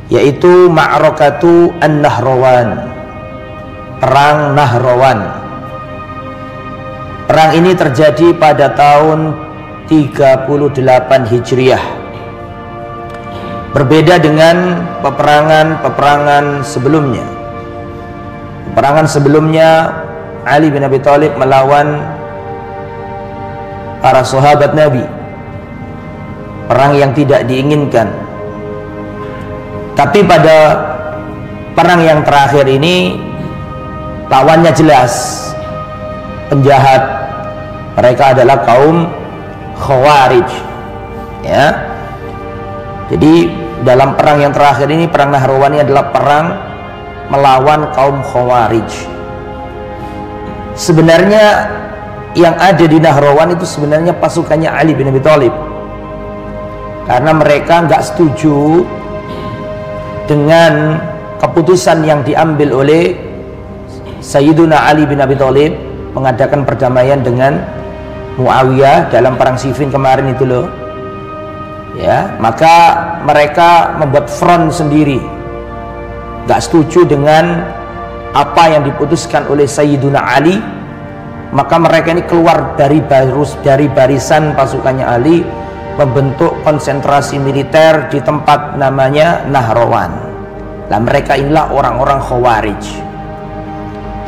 yaitu Ma'rakatu An-Nahrawan, perang Nahrawan. Perang ini terjadi pada tahun 38 Hijriah. Berbeda dengan peperangan sebelumnya. Peperangan sebelumnya Ali bin Abi Thalib melawan para sahabat Nabi, perang yang tidak diinginkan. Tapi pada perang yang terakhir ini lawannya jelas, penjahat. Mereka adalah kaum Khawarij, ya. Jadi dalam perang yang terakhir ini, perang Nahrawan ini adalah perang melawan kaum Khawarij. Sebenarnya yang ada di Nahrawan itu sebenarnya pasukannya Ali bin Abi Thalib, karena mereka nggak setuju dengan keputusan yang diambil oleh Sayyiduna Ali bin Abi Thalib mengadakan perdamaian dengan Muawiyah dalam perang Siffin kemarin itu loh, ya. Maka mereka membuat front sendiri, nggak setuju dengan apa yang diputuskan oleh Sayyiduna Ali. Maka mereka ini keluar dari barisan pasukannya Ali, membentuk konsentrasi militer di tempat namanya Nahrawan. Nah, mereka inilah orang-orang Khawarij.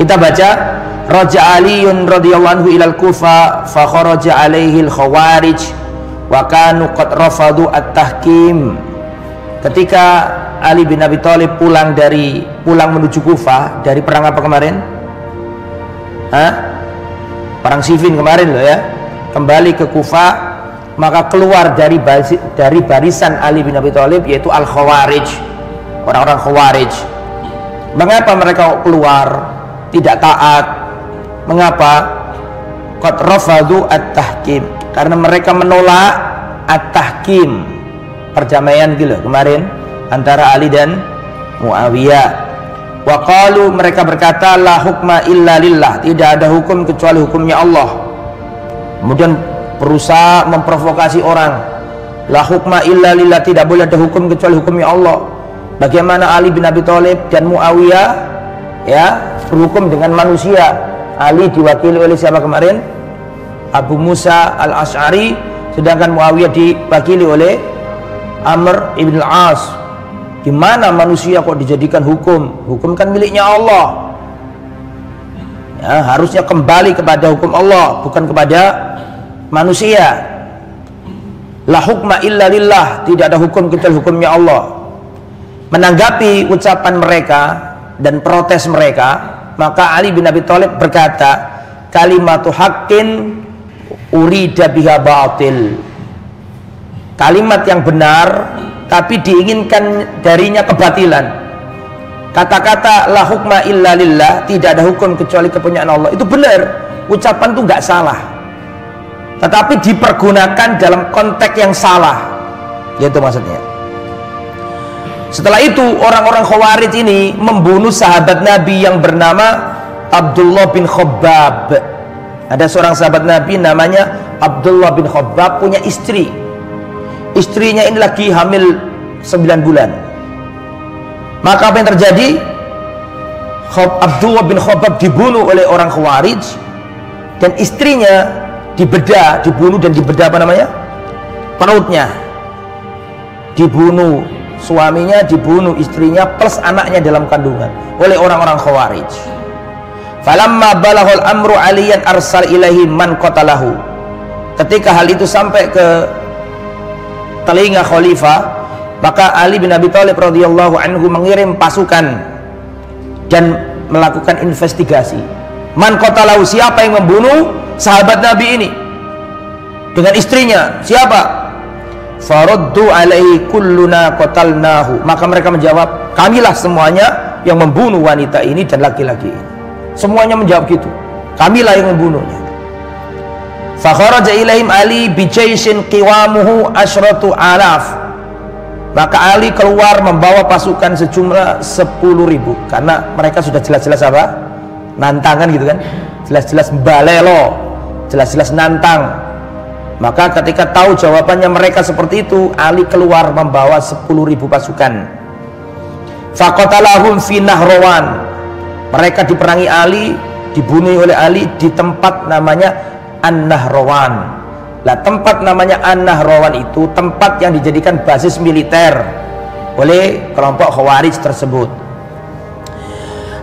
Kita baca, Raja Aliun radhiyallahu anhu ilal Kufa fa kharaja alaihi al-Khawarij wa kanu qad rafadu at-tahkim. Ketika Ali bin Abi Thalib pulang menuju Kufa dari perang apa kemarin? Perang Siffin kemarin loh ya. Kembali ke Kufa, maka keluar dari barisan Ali bin Abi Thalib, yaitu Al-Khawarij, orang-orang Khawarij. Mengapa mereka keluar? Tidak taat. Mengapa? Qad rafadu at-tahkim, karena mereka menolak at-tahkim, perdamaian gitu kemarin antara Ali dan Muawiyah. Wa qalu, mereka berkata, la hukma illa lillah, tidak ada hukum kecuali hukumnya Allah. Kemudian berusaha memprovokasi orang, la hukma illa lillah, tidak boleh ada hukum kecuali hukumnya Allah. Bagaimana Ali bin Abi Thalib dan Muawiyah, ya, berhukum dengan manusia? Ali diwakili oleh siapa kemarin? Abu Musa al-Ash'ari, sedangkan Muawiyah diwakili oleh Amr ibn al-As. Gimana manusia kok dijadikan hukum? Hukum kan miliknya Allah, ya, harusnya kembali kepada hukum Allah, bukan kepada manusia. La hukma illa lillah, tidak ada hukum kecuali hukumnya Allah. Menanggapi ucapan mereka dan protes mereka, maka Ali bin Abi Thalib berkata, kalimatu haqqin urida biha batil, kalimat yang benar tapi diinginkan darinya kebatilan. Kata-kata la hukma illa lillah, tidak ada hukum kecuali kepunyaan Allah, itu benar, ucapan itu nggak salah, tetapi dipergunakan dalam konteks yang salah, yaitu maksudnya. Setelah itu orang-orang Khawarij ini membunuh sahabat Nabi yang bernama Abdullah bin Khabbab. Ada seorang sahabat Nabi namanya Abdullah bin Khabbab, punya istri. Istrinya ini lagi hamil 9 bulan. Maka apa yang terjadi? Abdullah bin Khabbab dibunuh oleh orang Khawarij, dan istrinya dibunuh dan dibedah apa namanya? Perutnya. Dibunuh, suaminya dibunuh, istrinya plus anaknya dalam kandungan oleh orang-orang Khawarij. Falamma balaghal amru aliyan arsal ilaihi man qatalahu. Ketika hal itu sampai ke telinga khalifah, maka Ali bin Abi Thalib radhiyallahu anhu mengirim pasukan dan melakukan investigasi. Man qatalahu, siapa yang membunuh sahabat Nabi ini dengan istrinya? Siapa? Faraddu alaihi kulluna qatalnahu. Maka mereka menjawab, kamilah semuanya yang membunuh wanita ini dan laki-laki ini. Semuanya menjawab gitu, kamilah yang membunuhnya. Fa kharaja ilaihim Ali bi jaishin qiwamuhu asyratu alaf. Maka Ali keluar membawa pasukan sejumlah 10.000, karena mereka sudah jelas-jelas apa? Nantangan gitu kan, jelas-jelas balelo, jelas-jelas nantang. Maka ketika tahu jawabannya mereka seperti itu, Ali keluar membawa 10.000 pasukan. Faqatalahum fi Nahrawan, mereka diperangi Ali, dibunuh oleh Ali di tempat namanya An-Nahrawan. Lah tempat namanya An-Nahrawan itu tempat yang dijadikan basis militer oleh kelompok Khawarij tersebut.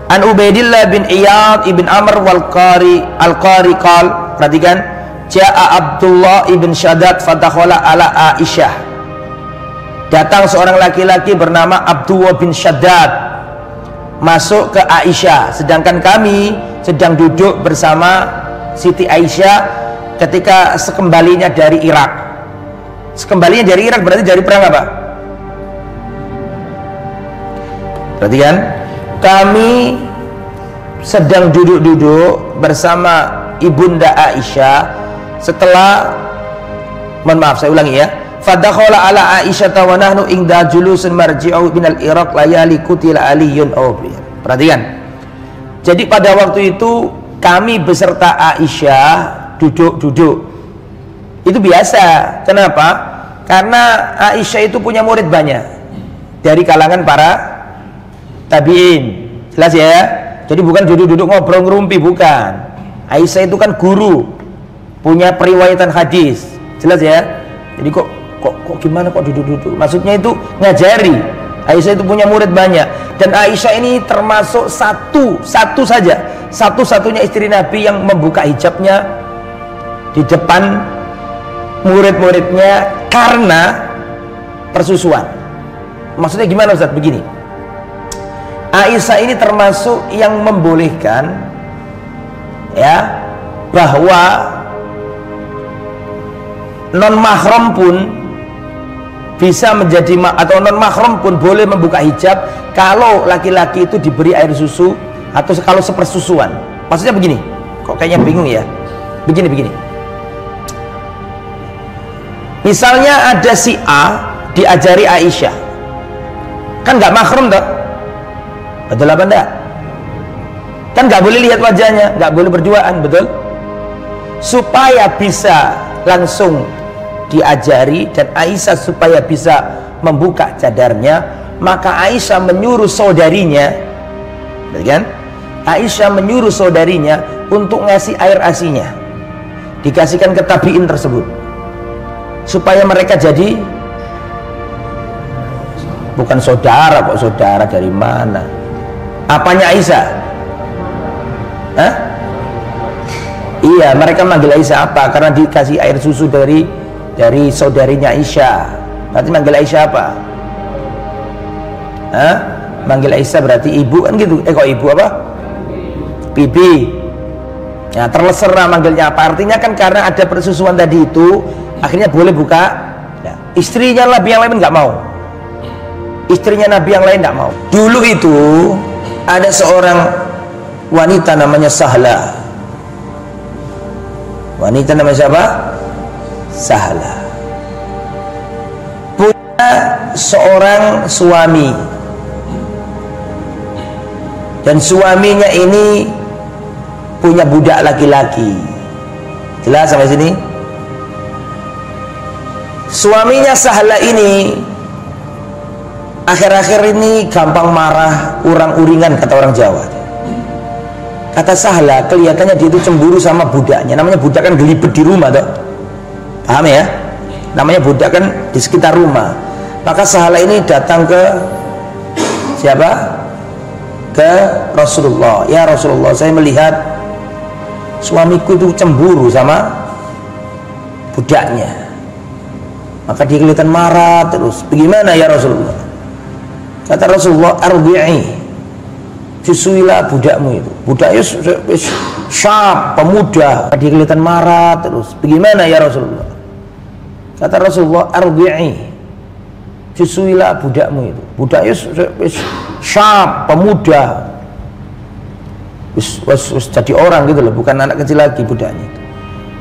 An Ubaidillah bin Iyad ibn Amr al-Qari qal, perhatikan, ja'a Abdullah ibn Shaddad fadakhala ala Aisyah. Datang seorang laki-laki bernama Abdullah bin Shaddad masuk ke Aisyah, sedangkan kami sedang duduk bersama Siti Aisyah ketika sekembalinya dari Irak. Sekembalinya dari Irak berarti dari perang apa? Perhatikan, kami sedang duduk-duduk bersama Ibunda Aisyah setelah, mohon maaf saya ulangi ya, fadakhala ala Aisyah wa nahnu ingda julusun marji'u minal Iraq layali kutila aliyun awbir. Perhatikan, jadi pada waktu itu kami beserta Aisyah duduk-duduk. Itu biasa. Kenapa? Karena Aisyah itu punya murid banyak dari kalangan para tabi'in. Jelas ya? Jadi bukan duduk-duduk ngobrol ngerumpi, bukan. Aisyah itu kan guru, punya periwayatan hadis. Jelas ya? Jadi kok gimana kok duduk-duduk? Maksudnya itu ngajari. Aisyah itu punya murid banyak, dan Aisyah ini termasuk satu-satunya istri Nabi yang membuka hijabnya di depan murid-muridnya karena persusuan. Maksudnya gimana Ustaz? Begini, Aisyah ini termasuk yang membolehkan ya bahwa non mahram pun bisa menjadi atau non mahram pun boleh membuka hijab kalau laki-laki itu diberi air susu atau kalau sepersusuan. Maksudnya begini, kok kayaknya bingung ya. Begini. Misalnya ada si A diajari Aisyah, kan nggak mahram toh? Betul apa enggak? Kan nggak boleh lihat wajahnya, nggak boleh berduaan, betul? Supaya bisa langsung diajari dan Aisyah supaya bisa membuka cadarnya, maka Aisyah menyuruh saudarinya, kan? Aisyah menyuruh saudarinya untuk ngasih air asinya, dikasihkan ke tabiin tersebut, supaya mereka jadi bukan saudara. Kok saudara dari mana? Apanya Aisyah? Hah? Iya, mereka manggil Aisyah apa? Karena dikasih air susu dari saudarinya Aisyah. Berarti manggil Aisyah apa? Hah? Manggil Aisyah berarti ibu kan gitu. Kok ibu apa? Bibi. Ya, terlesera manggilnya apa? Artinya kan karena ada persusuan tadi itu, akhirnya boleh buka. Ya, istrinya Nabi yang lain nggak mau. Istrinya Nabi yang lain nggak mau. Dulu itu ada seorang wanita namanya Sahla. Wanita namanya siapa? Sahla. Punya seorang suami, dan suaminya ini punya budak laki-laki. Jelas sampai sini? Suaminya Sahla ini akhir-akhir ini gampang marah, urang-uringan kata orang Jawa. Kata Sahla, kelihatannya dia itu cemburu sama budaknya. Namanya budak kan gelibet di rumah toh. Paham ya? Namanya budak kan di sekitar rumah. Maka Sahla ini datang ke siapa? Ke Rasulullah. Ya Rasulullah, saya melihat suamiku itu cemburu sama budaknya. Maka dia kelihatan marah terus. Bagaimana ya Rasulullah? Kata Rasulullah, arbi'i, susuilah budakmu itu. Budaknya syab, pemuda. Dia kelihatan marah terus. Bagaimana ya Rasulullah? Kata Rasulullah, arbi'i, susuilah budakmu itu. Budaknya syab, pemuda. Jadi orang gitu loh, bukan anak kecil lagi budaknya itu.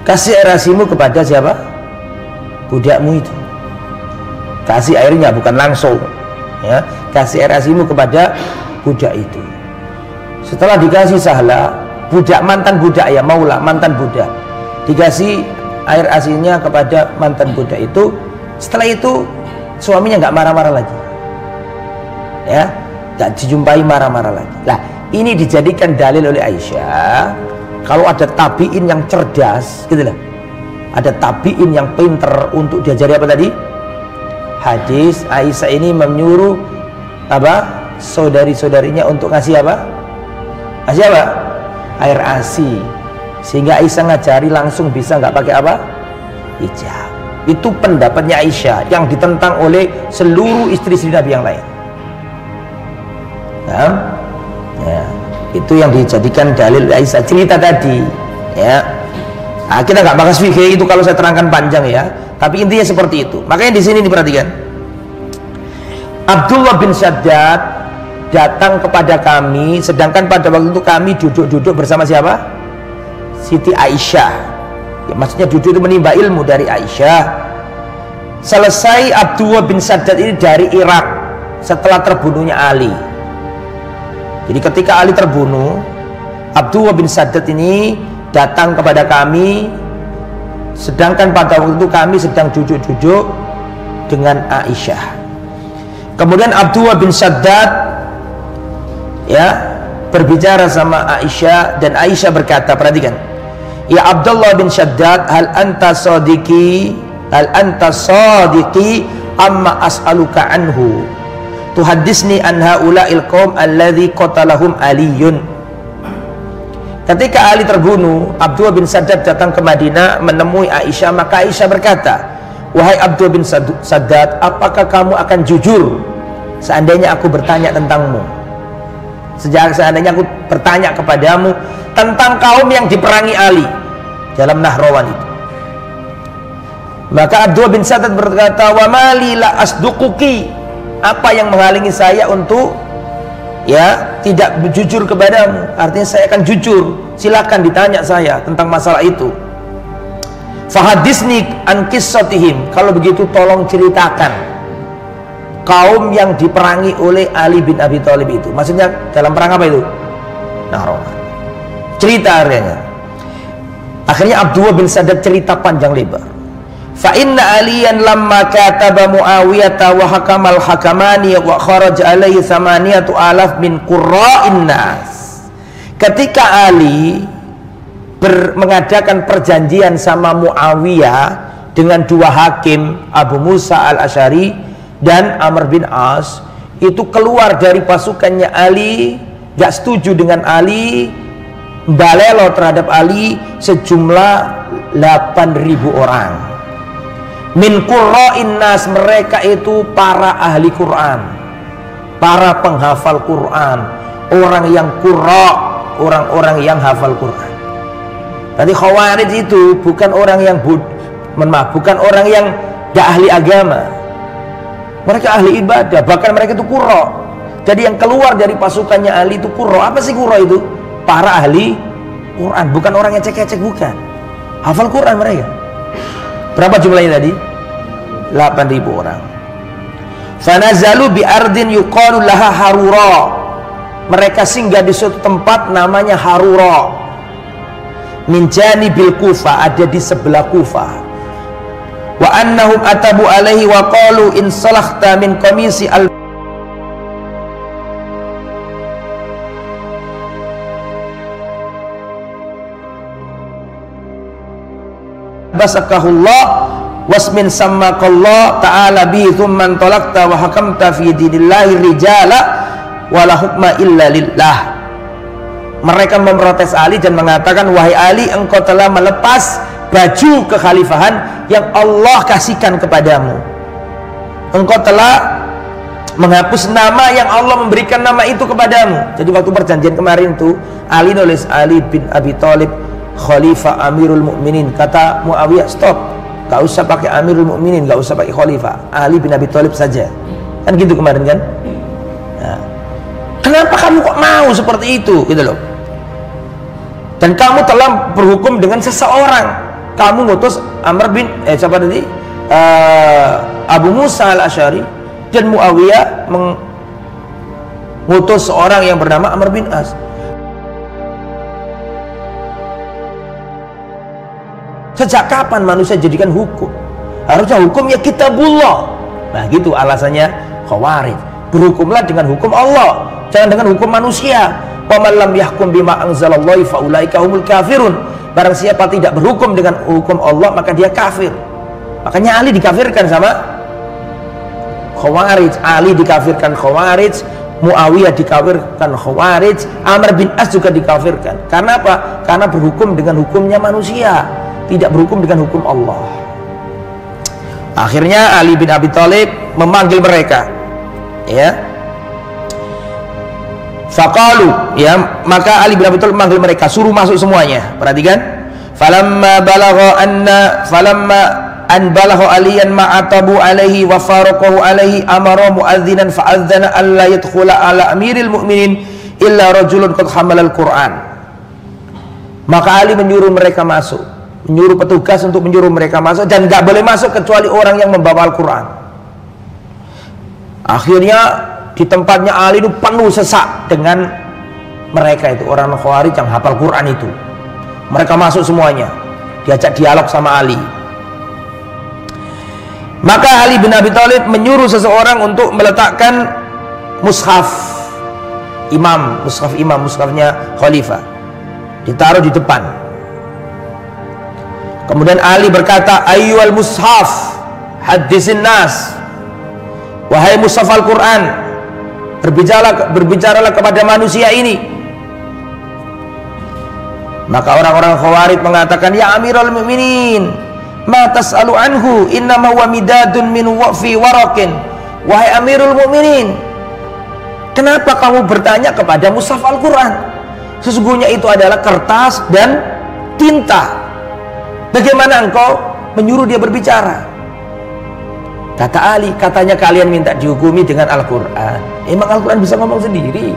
Kasih air asimu kepada siapa? Budakmu itu. Kasih airnya, bukan langsung. Ya, kasih air asimu kepada budak itu. Setelah dikasih Sahla, budak, mantan budak ya, Maula, mantan budak, dikasih air asinya kepada mantan budak itu. Setelah itu suaminya nggak marah-marah lagi. Ya, Gak dijumpai marah-marah lagi. Lah, ini dijadikan dalil oleh Aisyah. Kalau ada tabiin yang cerdas, gitu lah. Ada tabiin yang pinter untuk diajari apa tadi? Hadis. Aisyah ini menyuruh apa? Saudari-saudarinya untuk ngasih apa? Ngasih apa? Air ASI. Sehingga Aisyah ngajari langsung bisa nggak pakai apa? Hijab. Itu pendapatnya Aisyah yang ditentang oleh seluruh istri-istri Nabi yang lain. Nah, ya, itu yang dijadikan dalil Aisyah cerita tadi, ya. Nah, kita nggak bahas fikih itu kalau saya terangkan panjang ya, tapi intinya seperti itu. Makanya di sini diperhatikan. Abdullah bin Shaddad datang kepada kami, sedangkan pada waktu itu kami duduk-duduk bersama siapa? Siti Aisyah. Ya, maksudnya duduk itu menimba ilmu dari Aisyah. Selesai Abdullah bin Shaddad ini dari Irak setelah terbunuhnya Ali. Jadi ketika Ali terbunuh, Abdullah bin Shaddad ini datang kepada kami, sedangkan pada waktu itu kami sedang duduk-duduk dengan Aisyah. Kemudian Abdullah bin Shaddad ya berbicara sama Aisyah, dan Aisyah berkata, perhatikan, ya Abdullah bin Shaddad, hal anta sadiqi amma as'aluka anhu tuhaddisni an haula'il qaum alladzi qatalahum Aliyun. Ketika Ali terbunuh, Abdullah bin Shaddad datang ke Madinah menemui Aisyah, maka Aisyah berkata, wahai Abdullah bin Shaddad, apakah kamu akan jujur seandainya aku bertanya tentangmu? Seandainya aku bertanya kepadamu tentang kaum yang diperangi Ali dalam Nahrawan itu. Maka Abdullah bin Shaddad berkata, wa mali la asduquki, apa yang menghalangi saya untuk ya tidak jujur kepadamu? Artinya saya akan jujur, silakan ditanya saya tentang masalah itu. Fahadisni an qissatihim, kalau begitu tolong ceritakan kaum yang diperangi oleh Ali bin Abi Thalib itu. Maksudnya dalam perang apa itu? Nahrawan. Cerita akhirnya. Akhirnya Abdullah bin Shaddad cerita panjang lebar. Fa inna Aliyan lamma kataba Muawiyah wa hakamal hakamani wa kharaj alaihi 8,000 min qurra'in nas. Ketika Ali mengadakan perjanjian sama Muawiyah dengan dua hakim, Abu Musa al-Asy'ari dan Amr bin As, itu keluar dari pasukannya Ali, gak setuju dengan Ali, balelo terhadap Ali sejumlah 8.000 orang. Min qurra'in nas, mereka itu para ahli Quran, para penghafal Quran, orang yang qurra, orang-orang yang hafal Quran. Tadi Khawarij itu bukan orang yang bukan orang yang gak ahli agama, mereka ahli ibadah, bahkan mereka itu qurra. Jadi yang keluar dari pasukannya Ali itu qurra. Apa sih qurra itu? Para ahli Quran, bukan orang yang cek-cek, bukan. Hafal Quran mereka. Berapa jumlahnya tadi? 8.000 orang. Fanazalu bi ardin yuqalu laha Harura. Mereka singgah di suatu tempat namanya Harura. Min janibil Kufah, ada di sebelah Kufah. Wa annahum atabu alaihi wa qalu in salahta min qamisi al basakahullah wasmin sammakallah ta'ala bi thumman talaqta wa hakamta fi dinillahi rijala wala hukma illa lillah. Mereka memprotes Ali dan mengatakan, wahai Ali, engkau telah melepas baju kekhalifahan yang Allah kasihkan kepadamu, engkau telah menghapus nama yang Allah memberikan nama itu kepadamu. Jadi waktu perjanjian kemarin itu Ali nulis Ali bin Abi Thalib Khalifah Amirul Mukminin. Kata Muawiyah, stop, gak usah pakai Amirul Mukminin, gak usah pakai Khalifah, Ali bin Abi Thalib saja. Kan gitu kemarin kan. Nah, kenapa kamu kok mau seperti itu gitu loh? Dan kamu telah berhukum dengan seseorang. Kamu ngutus Amr bin siapa tadi? Abu Musa al-Asy'ari, dan Muawiyah mengutus seorang yang bernama Amr bin As. Sejak kapan manusia jadikan hukum? Harusnya hukum ya kitabullah. Nah gitu alasannya Khawarij. berhukumlah dengan hukum Allah, jangan dengan hukum manusia. Wa man lam yahkum bima anzalallahu fa ulaika humul kafirun. Barang siapa tidak berhukum dengan hukum Allah, maka dia kafir. Makanya Ali dikafirkan sama Khawarij, Ali dikafirkan Khawarij, Muawiyah dikafirkan Khawarij, Amr bin As juga dikafirkan. Karena apa? Karena berhukum dengan hukumnya manusia, tidak berhukum dengan hukum Allah. Akhirnya Ali bin Abi Thalib memanggil mereka, ya. Faqalu, ya, maka Ali bin Abi Thalib memanggil mereka, suruh masuk semuanya. Perhatikan. Falamma an balagha aliyan ma'atabu alaihi wa faraqahu alaihi amara muadzinan fa'adzana alla yadkhula ala amiril mu'minin illa rajulun qad hamala al-Qur'an. Maka Ali menyuruh mereka masuk, menyuruh petugas untuk menyuruh mereka masuk, dan gak boleh masuk kecuali orang yang membawa Al-Quran. Akhirnya di tempatnya Ali itu penuh sesak dengan mereka itu, orang Khawarij yang hafal Quran itu. Mereka masuk semuanya, diajak dialog sama Ali. Maka Ali bin Abi Thalib menyuruh seseorang untuk meletakkan mushaf imam, mushafnya khalifah, ditaruh di depan. Kemudian Ali berkata, ayyuhal mushaf hadisin nas, wahai mushaf Al-Quran, berbicaralah kepada manusia ini. Maka orang-orang Khawarij mengatakan, ya Amirul Mukminin, ma tas'alu anhu, innama huwa midadun min fi warakin. Wahai Amirul Mukminin, kenapa kamu bertanya kepada mushaf Al-Quran? Sesungguhnya itu adalah kertas dan tinta. Bagaimana engkau menyuruh dia berbicara? Kata Ali, katanya kalian minta dihukumi dengan Al-Quran. Emang Al-Quran bisa ngomong sendiri?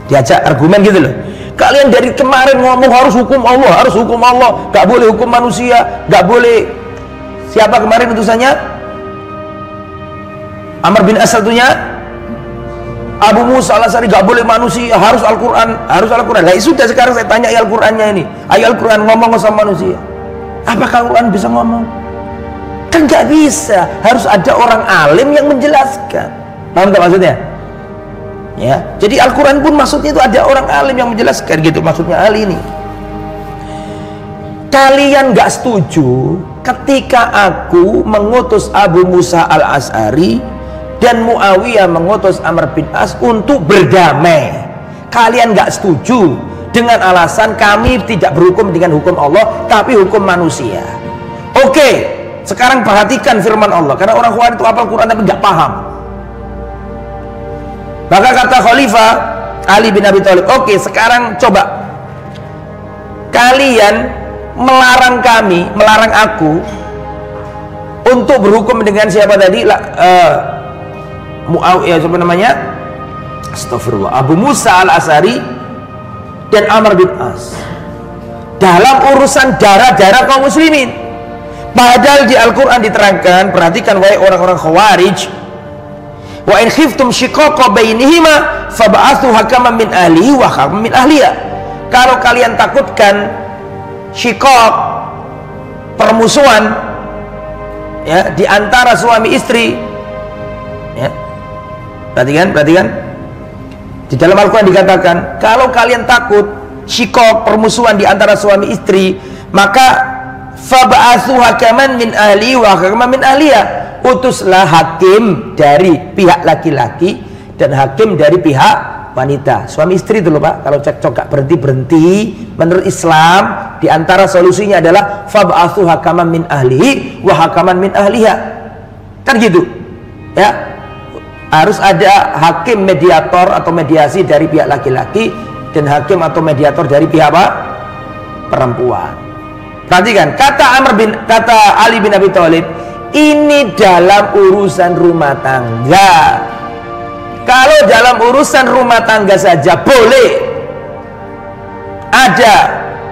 Diajak argumen gitu loh. Kalian dari kemarin ngomong harus hukum Allah, harus hukum Allah, gak boleh hukum manusia, gak boleh. Siapa kemarin utusannya? Amr bin As satunya, Abu Musa al-Asy'ari, gak boleh manusia, harus Al-Quran, harus Al-Quran. Lah sudah, sekarang saya tanya Al-Qurannya ini, ayo Al-Quran ngomong sama manusia. Apakah Al-Quran bisa ngomong? Kan gak bisa, harus ada orang alim yang menjelaskan. Paham gak maksudnya? Ya, jadi Al-Quran pun maksudnya itu ada orang alim yang menjelaskan, gitu maksudnya Ali ini. Kalian gak setuju ketika aku mengutus Abu Musa al-Asy'ari dan Muawiyah mengutus Amr bin As untuk berdamai. Kalian gak setuju dengan alasan kami tidak berhukum dengan hukum Allah tapi hukum manusia. Oke, sekarang perhatikan firman Allah, karena orang Khawarij itu hafal Quran tapi gak paham. Maka kata Khalifah Ali bin Abi Thalib, oke, sekarang coba kalian melarang kami, melarang aku untuk berhukum dengan siapa tadi? Muawiyah, siapa namanya? Astagfirullah, Abu Musa al-Asy'ari dan Amr bin As dalam urusan darah-darah kaum muslimin. Padahal di Al-Quran diterangkan, perhatikan wahai orang-orang Khawarij, wa in khiftum shiqaqa bainihima fab'athu hakaman min ahlihi wa hakaman min ahliha. Kalau kalian takutkan shiqaq, permusuhan, ya, di antara suami istri, ya, perhatikan di dalam Al-Quran dikatakan, kalau kalian takut shiqaq, permusuhan di antara suami istri, maka fab'athu hakaman min ahlihi wa hakaman min ahliha, utuslah hakim dari pihak laki-laki dan hakim dari pihak wanita. Suami istri itu loh Pak, kalau cekcok gak berhenti-berhenti, menurut Islam di antara solusinya adalah fab'athu hakaman min ahlihi wa hakaman min ahliha. Kan gitu ya, harus ada hakim mediator atau mediasi dari pihak laki-laki dan hakim atau mediator dari pihak apa? Perempuan. Perhatikan kata Ali bin Abi Thalib, ini dalam urusan rumah tangga. Kalau dalam urusan rumah tangga saja boleh ada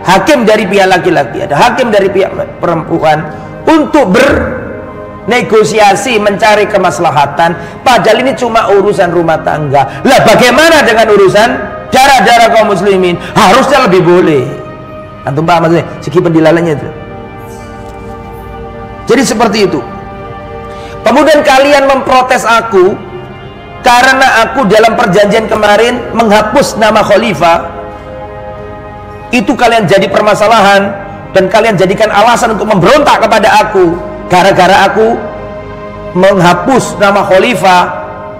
hakim dari pihak laki-laki, ada hakim dari pihak perempuan untuk bernegosiasi mencari kemaslahatan, padahal ini cuma urusan rumah tangga. Lah bagaimana dengan urusan darah-darah kaum muslimin? Harusnya lebih boleh. Antum paham maksudnya? Segi pendilalannya itu. Jadi seperti itu. Kemudian kalian memprotes aku karena aku dalam perjanjian kemarin menghapus nama khalifah, itu kalian jadi permasalahan dan kalian jadikan alasan untuk memberontak kepada aku. Gara-gara aku menghapus nama khalifah,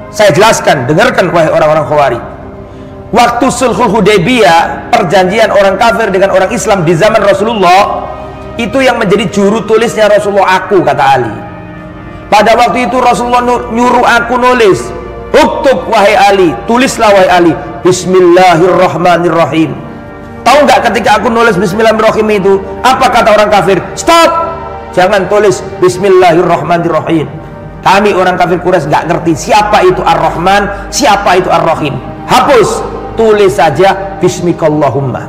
saya jelaskan, dengarkan wahai orang-orang Khawarij. Waktu Sulhul Hudaybiyah, perjanjian orang kafir dengan orang Islam di zaman Rasulullah, itu yang menjadi juru tulisnya Rasulullah aku, kata Ali. Pada waktu itu Rasulullah nyuruh aku nulis, uktub wahai Ali, tulislah wahai Ali, Bismillahirrahmanirrahim. Tahu nggak ketika aku nulis Bismillahirrahmanirrahim itu, apa kata orang kafir? Stop, jangan tulis Bismillahirrahmanirrahim. Kami orang kafir Quraisy nggak ngerti siapa itu Ar-Rahman, siapa itu Ar-Rahim. Hapus, tulis saja Bismikallahumma.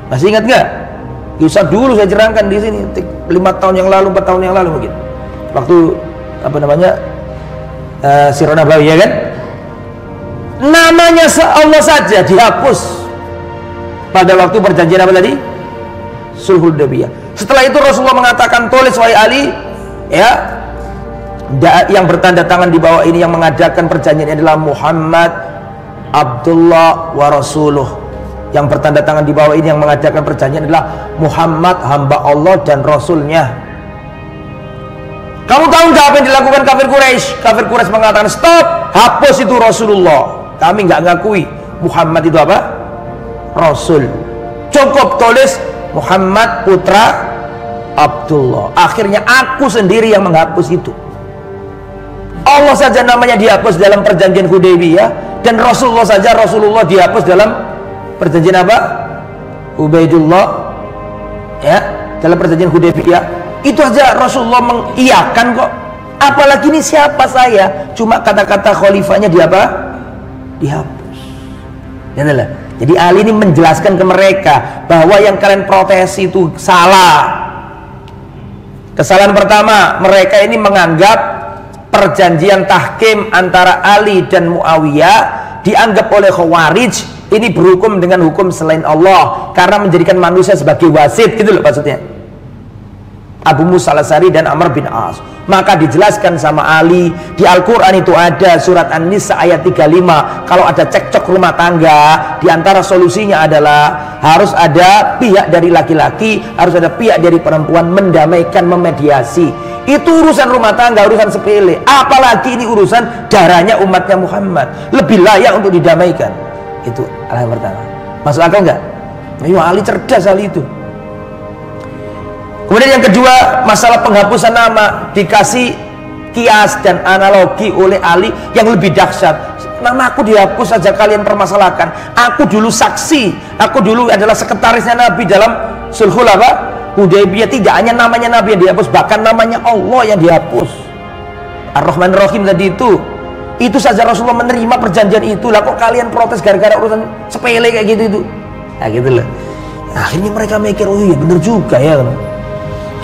Masih ingat nggak? Kisah dulu saya jerangkan di sini 5 tahun yang lalu, 4 tahun yang lalu mungkin. Waktu apa namanya Sirah Nabawi, ya kan? Namanya Allah saja dihapus pada waktu perjanjian apa tadi? Sulhul Hudaybiyah. Setelah itu Rasulullah mengatakan, tulis wahai Ali, ya, yang bertanda tangan di bawah ini yang mengadakan perjanjian adalah Muhammad Abdullah wa Rasuluh. Yang bertanda tangan di bawah ini yang mengadakan perjanjian adalah Muhammad, hamba Allah dan Rasulnya. Kamu tahu nggak apa yang dilakukan kafir Quraisy? Kafir Quraisy mengatakan, stop, hapus itu Rasulullah. Kami nggak ngakui Muhammad itu apa? Rasul. Cukup tulis Muhammad putra Abdullah. Akhirnya aku sendiri yang menghapus itu. Allah saja namanya dihapus dalam perjanjian Hudaybiyah, dan Rasulullah saja Rasulullah dihapus dalam perjanjian apa? Ubaidullah, ya, dalam perjanjian Hudaybiyah. Itu aja Rasulullah mengiyakan kok. Apalagi ini siapa saya? Cuma kata-kata khalifahnya dihapus. Inilah. Jadi Ali ini menjelaskan ke mereka bahwa yang kalian protes itu salah. Kesalahan pertama, mereka ini menganggap perjanjian tahkim antara Ali dan Muawiyah dianggap oleh Khawarij ini berhukum dengan hukum selain Allah karena menjadikan manusia sebagai wasit, gitu loh maksudnya. Abu Musa al-Asy'ari dan Amr bin As. Maka dijelaskan sama Ali, di Al-Quran itu ada surat An-Nisa ayat 35, kalau ada cekcok rumah tangga, diantara solusinya adalah harus ada pihak dari laki-laki, harus ada pihak dari perempuan mendamaikan, memediasi. Itu urusan rumah tangga, urusan sepele. Apalagi ini urusan darahnya umatnya Muhammad, lebih layak untuk didamaikan. Itu hal yang pertama. Masuk akal nggak? Ali cerdas hal itu. Kemudian yang kedua, masalah penghapusan nama, dikasih kias dan analogi oleh Ali yang lebih dahsyat. Nama aku dihapus saja kalian permasalahkan. Aku dulu saksi, aku dulu adalah sekretarisnya Nabi dalam Sulhul Hudaybiyah. Tidak hanya namanya Nabi yang dihapus, bahkan namanya Allah yang dihapus. Ar-Rahman Ar-Rahim tadi itu saja Rasulullah menerima perjanjian itu. Lah kok kalian protes gara-gara urusan sepele kayak gitu itu? Nah gitu loh. Akhirnya mereka mikir, oh iya bener juga ya.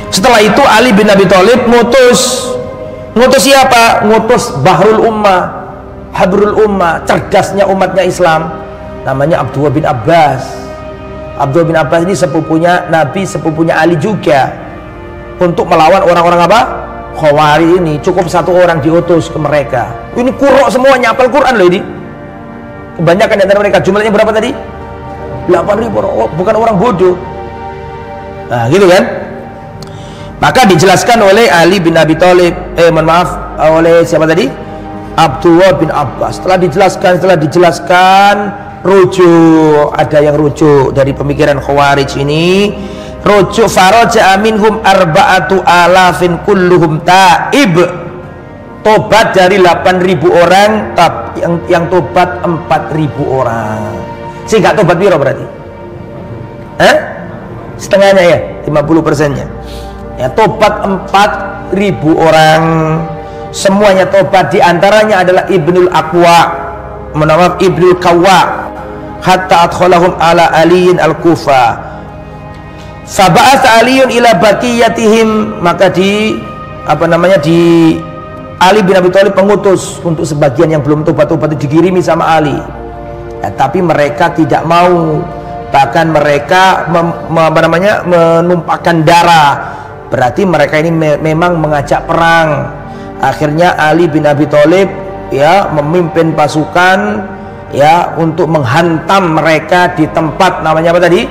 Setelah itu Ali bin Abi Thalib ngutus siapa? Ngutus Bahrul Ummah, Habrul Ummah, cerdasnya umatnya Islam, namanya Abdullah bin Abbas. Abdullah bin Abbas ini sepupunya Nabi, sepupunya Ali juga, untuk melawan orang-orang apa? Khawarij ini. Cukup satu orang diutus ke mereka. Ini kurok semuanya, hafal Quran loh ini. Kebanyakan di antara mereka. Jumlahnya berapa tadi? 8.000 orang. Oh, bukan orang bodoh. Nah gitu kan. Maka dijelaskan oleh Ali bin Abi Thalib, oleh siapa tadi? Abdullah bin Abbas. Setelah dijelaskan, rujuk, ada yang rujuk dari pemikiran Khawarij ini. Rujuk faraja minhum 4,000 kulluhum taib. Tobat dari 8.000 orang, yang tobat 4.000 orang. Sehingga tobat biro berarti? Setengahnya ya, 50%-nya. Ya, tobat 4.000 orang, semuanya tobat. Diantaranya adalah Ibnul Aqwa, menawab Ibnul Qawwa, hatta adkhalahum ala aliyin al-Kufa. Faba'ath aliyun ila baqiyatihim, maka di Ali bin Abi Thalib pengutus untuk sebagian yang belum tobat-tobat itu dikirimi sama Ali. Ya, tapi mereka tidak mau, bahkan mereka menumpahkan darah. Berarti mereka ini memang mengajak perang. Akhirnya Ali bin Abi Thalib ya memimpin pasukan ya untuk menghantam mereka di tempat namanya apa tadi?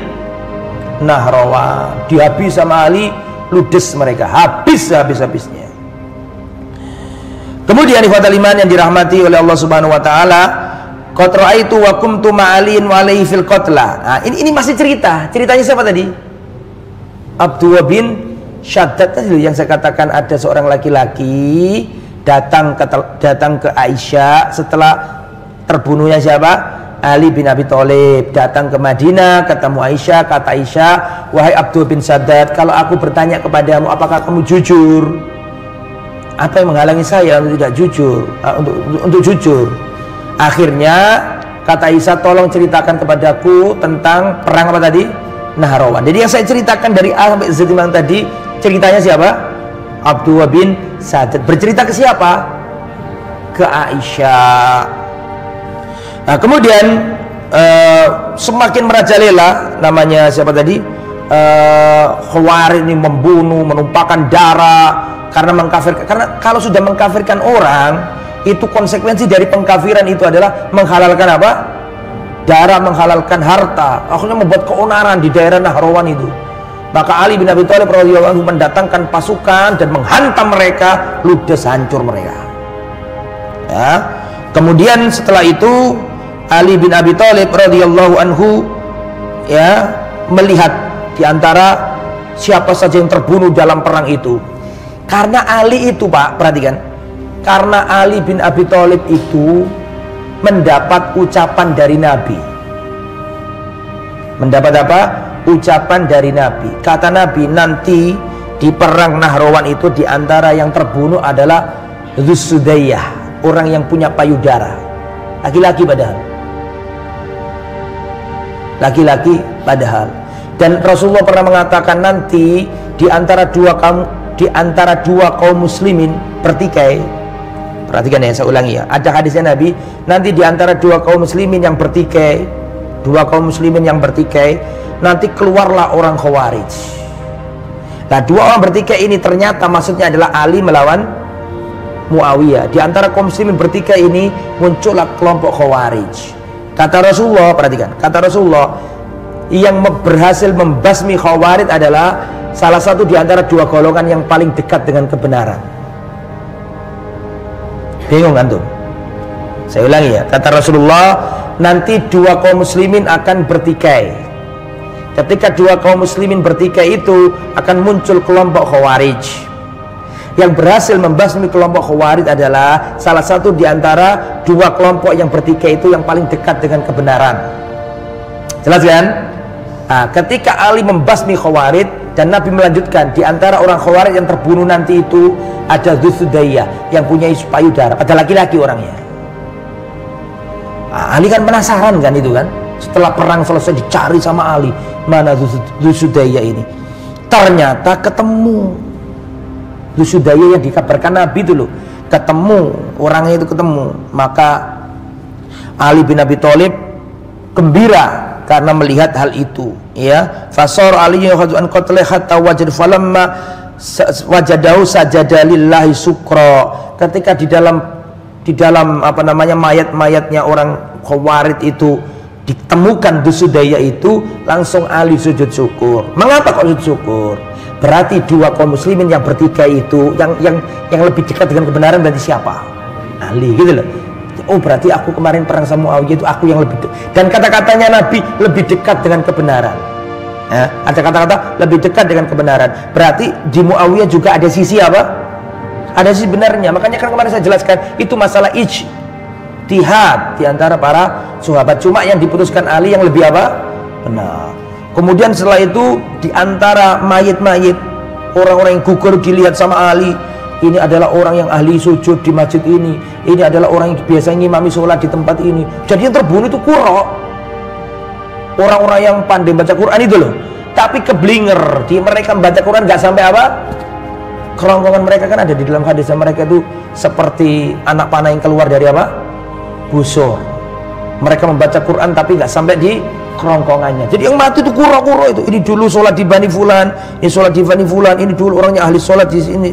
Nahrawan. Dihabis sama Ali, ludes mereka, habis-habisnya. Kemudian ikhwatal iman yang dirahmati oleh Allah Subhanahu wa taala, qad ra'aitu wa kumtu ma'alin wa alaihi fil qatla. Nah, ini masih cerita. Ceritanya siapa tadi? Abdullah bin Shaddad tadi yang saya katakan, ada seorang laki-laki datang ke Aisyah setelah terbunuhnya siapa? Ali bin Abi Thalib. Datang ke Madinah, ketemu Aisyah, kata Aisyah, wahai Abdullah bin Shaddad, kalau aku bertanya kepadamu apakah kamu jujur? Apa yang menghalangi saya untuk tidak jujur? Untuk jujur. Akhirnya kata Aisyah, tolong ceritakan kepadaku tentang perang apa tadi? Nahrawan. Jadi yang saya ceritakan dari A sampai Z tadi, ceritanya siapa? Abdullah bin Shaddad. Bercerita ke siapa? Ke Aisyah. Nah, kemudian semakin merajalela, namanya siapa tadi? Khawarij ini membunuh, menumpahkan darah karena mengkafirkan. Karena kalau sudah mengkafirkan orang, itu konsekuensi dari pengkafiran itu adalah menghalalkan apa? Darah, menghalalkan harta. Akhirnya membuat keonaran di daerah Nahrawan itu. Maka Ali bin Abi Thalib radhiyallahu anhu mendatangkan pasukan dan menghantam mereka, ludes, hancur mereka. Ya. Kemudian setelah itu Ali bin Abi Thalib radhiyallahu anhu ya melihat di antara siapa saja yang terbunuh dalam perang itu. Karena Ali itu, Pak, perhatikan. Karena Ali bin Abi Thalib itu mendapat ucapan dari Nabi. Mendapat apa? Ucapan dari Nabi. Kata Nabi, nanti di perang Nahrawan itu di antara yang terbunuh adalah Dzusudayah, orang yang punya payudara. Laki-laki padahal. Laki-laki padahal. Dan Rasulullah pernah mengatakan nanti di antara dua kaum muslimin bertikai. Perhatikan ya, saya ulangi ya. Ada hadisnya Nabi, nanti di antara dua kaum muslimin yang bertikai, nanti keluarlah orang Khawarij. Nah, dua orang bertikai ini ternyata maksudnya adalah Ali melawan Muawiyah. Di antara kaum muslimin bertikai ini muncullah kelompok Khawarij. Kata Rasulullah, perhatikan, kata Rasulullah, yang berhasil membasmi Khawarij adalah salah satu di antara dua golongan yang paling dekat dengan kebenaran. Bingung kan tuh? Saya ulangi ya, kata Rasulullah, nanti dua kaum muslimin akan bertikai. Ketika dua kaum muslimin bertikai itu akan muncul kelompok Khawarij. Yang berhasil membasmi kelompok Khawarij adalah salah satu di antara dua kelompok yang bertikai itu yang paling dekat dengan kebenaran. Jelas kan? Nah, ketika Ali membasmi Khawarij, dan Nabi melanjutkan, di antara orang Khawarij yang terbunuh nanti itu ada Dzusudayah yang punya payudara, ada laki-laki orangnya. Nah, Ali kan penasaran kan itu kan. Setelah perang selesai dicari sama Ali, mana Dzusudayah ini. Ternyata ketemu. Dzusudayah yang dikabarkan Nabi itu loh, ketemu, orangnya itu ketemu. Maka Ali bin Abi Thalib gembira karena melihat hal itu, ya. Fasar Ali yuhadu an qatla hatta wajad falamma wajadahu sajada lillahi sukra. Ketika di dalam apa namanya mayat-mayatnya orang Khawarij itu ditemukan Dzusudayah itu, langsung Ali sujud syukur. Mengapa kok sujud syukur? Berarti dua kaum muslimin yang bertikai itu yang lebih dekat dengan kebenaran berarti siapa? Ali, gitu loh. Oh, berarti aku kemarin perang sama Muawiyah itu aku yang lebih dan kata-katanya Nabi lebih dekat dengan kebenaran. Ya, ada kata-kata lebih dekat dengan kebenaran. Berarti di Muawiyah juga ada sisi apa? Ada sisi benarnya. Makanya kan kemarin saya jelaskan itu masalah ijtihad di antara para sahabat. Cuma yang diputuskan Ali yang lebih apa? Benar. Kemudian setelah itu di antara mayit-mayit orang-orang yang gugur dilihat sama Ali, ini adalah orang yang ahli sujud di masjid ini. Ini adalah orang yang biasanya ngimami sholat di tempat ini. Jadi yang terbunuh itu qurra, orang-orang yang pandai baca Quran itu loh. Tapi keblinger di mereka membaca Quran nggak sampai apa? Kerongkongan mereka kan ada di dalam hadis mereka itu seperti anak panah yang keluar dari apa? Busur. Mereka membaca Quran tapi nggak sampai di kerongkongannya. Jadi yang mati itu qurra-qurra itu. Ini dulu sholat di Bani Fulan, ini sholat di Bani Fulan, ini dulu orangnya ahli sholat di sini.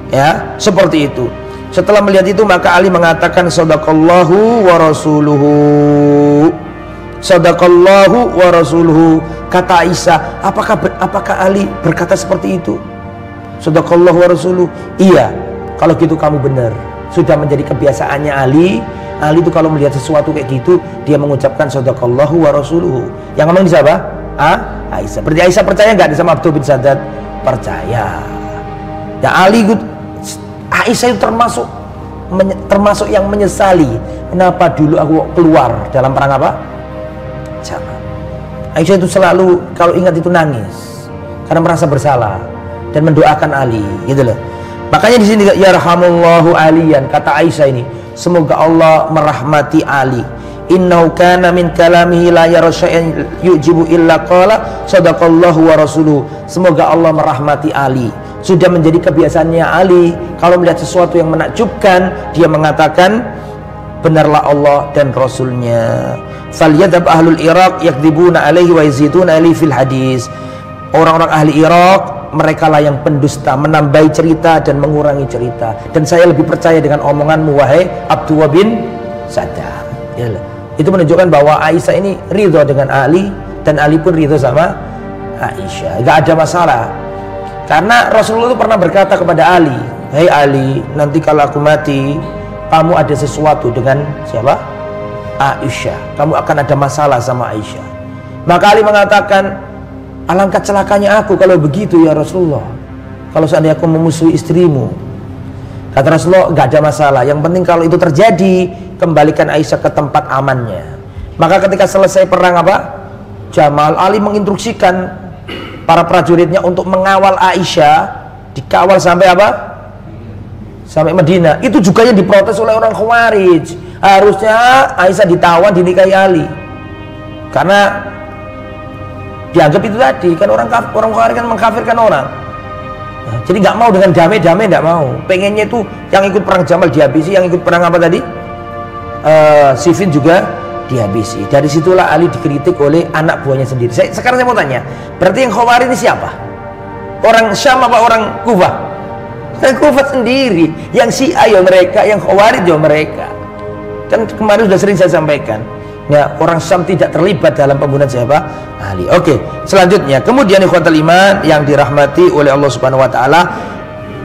Ya, seperti itu. Setelah melihat itu maka Ali mengatakan sadaqallahu wa rasuluhu. Sadaqallahu wa rasuluhu. Kata Aisyah, apakah Ali berkata seperti itu? Sadaqallahu wa rasuluhu. Iya, kalau gitu kamu benar. Sudah menjadi kebiasaannya Ali. Ali itu kalau melihat sesuatu kayak gitu, dia mengucapkan sadaqallahu wa rasuluhu. Yang ngomong siapa? Aisyah. Berarti Aisyah percaya nggak sama Abdul bin Sadat? Percaya. Ya Ali Aisyah itu termasuk yang menyesali kenapa dulu aku keluar dalam perang apa? Jamal. Aisyah itu selalu kalau ingat itu nangis karena merasa bersalah dan mendoakan Ali, gitu loh. Makanya di sini yarhamullahu aliyan, kata Aisyah ini, semoga Allah merahmati Ali. Innahu kana min kalamihi la yara syai'an yujibu illa qala sadaqallahu wa rasuluhu. Semoga Allah merahmati Ali. Sudah menjadi kebiasaannya Ali kalau melihat sesuatu yang menakjubkan, dia mengatakan benarlah Allah dan Rasulnya. Falyadhab ahlul Iraq yakdzibuna alaihi wa yaziduna alaihi fil hadis. Orang-orang ahli Irak, mereka lah yang pendusta, menambahi cerita dan mengurangi cerita. Dan saya lebih percaya dengan omonganmu wahai Abdullah bin Sadat. Yalah. Itu menunjukkan bahwa Aisyah ini ridho dengan Ali dan Ali pun ridho sama Aisyah. Gak ada masalah. Karena Rasulullah itu pernah berkata kepada Ali, "Hei Ali, nanti kalau aku mati, kamu ada sesuatu dengan siapa? Aisyah. Kamu akan ada masalah sama Aisyah." Maka Ali mengatakan, "Alangkah celakanya aku kalau begitu ya Rasulullah. Kalau seandainya aku memusuhi istrimu." Kata Rasulullah, "Gak ada masalah. Yang penting kalau itu terjadi, kembalikan Aisyah ke tempat amannya." Maka ketika selesai perang apa? Jamal, Ali menginstruksikan para prajuritnya untuk mengawal Aisyah, dikawal sampai apa? Sampai Madinah. Itu juga yang diprotes oleh orang Khawarij. Harusnya Aisyah ditawan, dinikahi Ali. Karena dianggap itu tadi kan orang Khawarij kan mengkafirkan orang. Nah, jadi nggak mau dengan damai-damai, nggak mau. Pengennya itu yang ikut perang Jamal dihabisi, yang ikut perang apa tadi? Siffin juga dihabisi. Dari situlah Ali dikritik oleh anak buahnya sendiri. Sekarang saya mau tanya, berarti yang Khawarij ini siapa? Orang Syam apa orang Kufah? Yang Kufah sendiri. Yang Syiah ya mereka, yang Khawarij ya mereka. Kan kemarin sudah sering saya sampaikan. Ya, orang Syam tidak terlibat dalam pembunuhan siapa? Ali. Oke, selanjutnya. Kemudian ikhwatul iman yang dirahmati oleh Allah Subhanahu wa taala,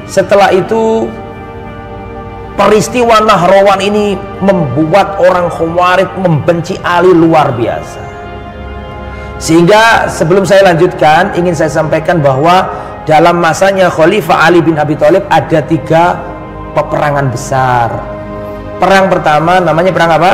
setelah itu peristiwa Nahrawan ini membuat orang Khawarij membenci Ali luar biasa. Sehingga sebelum saya lanjutkan, ingin saya sampaikan bahwa dalam masanya Khalifah Ali bin Abi Thalib ada 3 peperangan besar. Perang pertama namanya perang apa?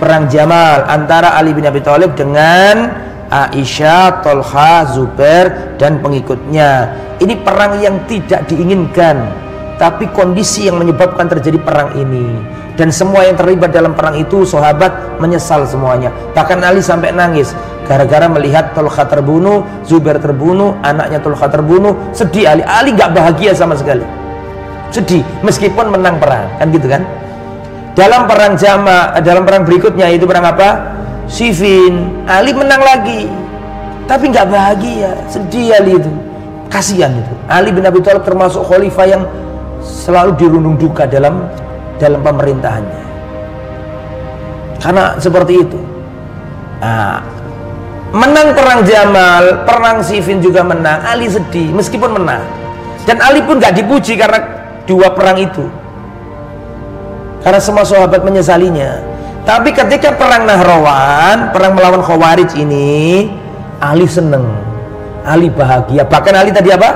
Perang Jamal antara Ali bin Abi Thalib dengan Aisyah, Tolha, Zubair dan pengikutnya. Ini perang yang tidak diinginkan, tapi kondisi yang menyebabkan terjadi perang ini. Dan semua yang terlibat dalam perang itu sahabat menyesal semuanya. Bahkan Ali sampai nangis gara-gara melihat Tolha terbunuh, Zubair terbunuh, anaknya Tolha terbunuh. Sedih Ali. Ali gak bahagia sama sekali. Sedih meskipun menang perang, kan gitu kan. Dalam perang dalam perang berikutnya itu perang apa? Siffin. Ali menang lagi, tapi nggak bahagia, sedih Ali itu, kasihan itu. Ali bin Abi Thalib termasuk khalifah yang selalu dirundung duka dalam pemerintahannya, karena seperti itu. Nah, menang perang Jamal, perang Siffin juga menang, Ali sedih meskipun menang. Dan Ali pun nggak dipuji karena 2 perang itu, karena semua sahabat menyesalinya. Tapi ketika perang Nahrawan, perang melawan Khawarij ini, Ali seneng, Ali bahagia. Bahkan Ali tadi apa?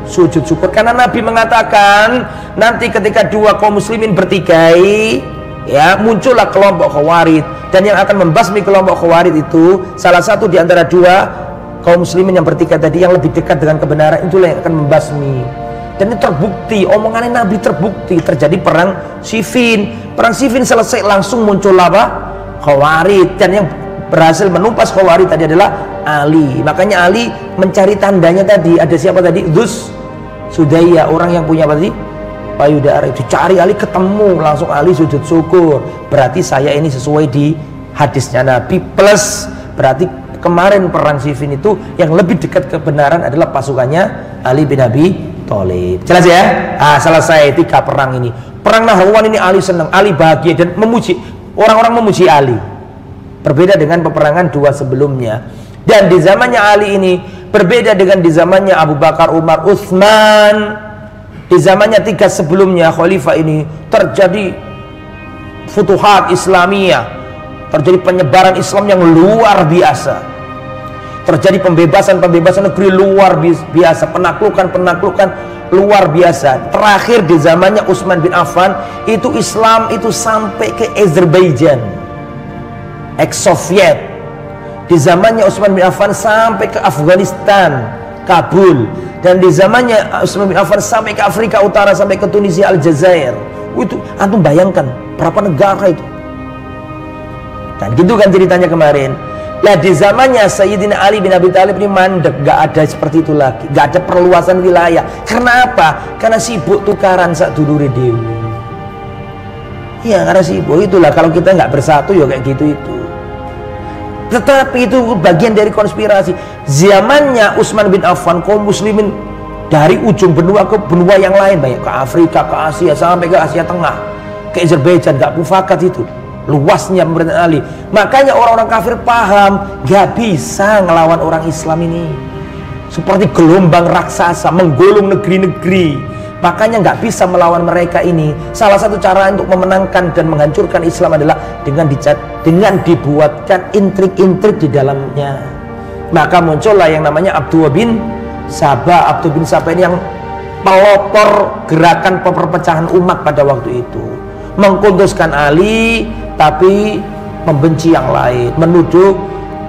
Sujud syukur, karena Nabi mengatakan nanti ketika 2 kaum muslimin bertikai, ya muncullah kelompok Khawarij, dan yang akan membasmi kelompok Khawarij itu salah satu di antara 2 kaum muslimin yang bertikai tadi, yang lebih dekat dengan kebenaran, itulah yang akan membasmi. Dan ini terbukti, omongannya Nabi terbukti. Terjadi perang Siffin. Perang Siffin selesai, langsung muncul apa? Khawarij. Dan yang berhasil menumpas Khawarij tadi adalah Ali. Makanya Ali mencari tandanya tadi. Ada siapa tadi? Dus Sudaya, orang yang punya apa tadi? Payudara. Itu cari Ali, ketemu, langsung Ali sujud syukur. Berarti saya ini sesuai di hadisnya Nabi. Plus berarti kemarin perang Siffin itu yang lebih dekat kebenaran adalah pasukannya Ali bin Abi Thalib. Jelas ya? Selesai 3 perang ini. Perang Nahrawan ini Ali senang, Ali bahagia dan memuji, orang-orang memuji Ali. Berbeda dengan peperangan 2 sebelumnya. Dan di zamannya Ali ini berbeda dengan di zamannya Abu Bakar, Umar, Utsman. Di zamannya 3 sebelumnya khalifah ini terjadi futuhat Islamiyah, terjadi penyebaran Islam yang luar biasa, terjadi pembebasan negeri luar biasa, penaklukan luar biasa. Terakhir di zamannya Utsman bin Affan itu Islam itu sampai ke Azerbaijan, ex-Soviet. Di zamannya Utsman bin Affan sampai ke Afghanistan, Kabul. Dan di zamannya Utsman bin Affan sampai ke Afrika Utara, sampai ke Tunisia, Aljazair. Itu antum bayangkan berapa negara itu. Dan gitu kan ceritanya kemarin. Lah di zamannya Sayyidina Ali bin Abi Thalib ini mandek, gak ada seperti itu lagi, gak ada perluasan wilayah. Karena apa? Karena sibuk tukaran sak dulure dhewe. Iya, karena sibuk. Itulah kalau kita nggak bersatu ya kayak gitu itu. Tetapi itu bagian dari konspirasi. Zamannya Utsman bin Affan, kaum muslimin dari ujung benua ke benua yang lain, banyak ke Afrika, ke Asia, sampai ke Asia Tengah, ke Azerbaijan, gak mufakat itu. Luasnya pemerintahan Ali. Makanya orang-orang kafir paham gak bisa ngelawan orang Islam ini. Seperti gelombang raksasa menggulung negeri-negeri. Makanya nggak bisa melawan mereka ini. Salah satu cara untuk memenangkan dan menghancurkan Islam adalah dengan dibuatkan intrik-intrik di dalamnya. Maka muncullah yang namanya Abdullah bin Sabah. Abdullah bin Sabah ini yang pelopor gerakan perpecahan umat pada waktu itu. Mengkultuskan Ali tapi membenci yang lain, menuduh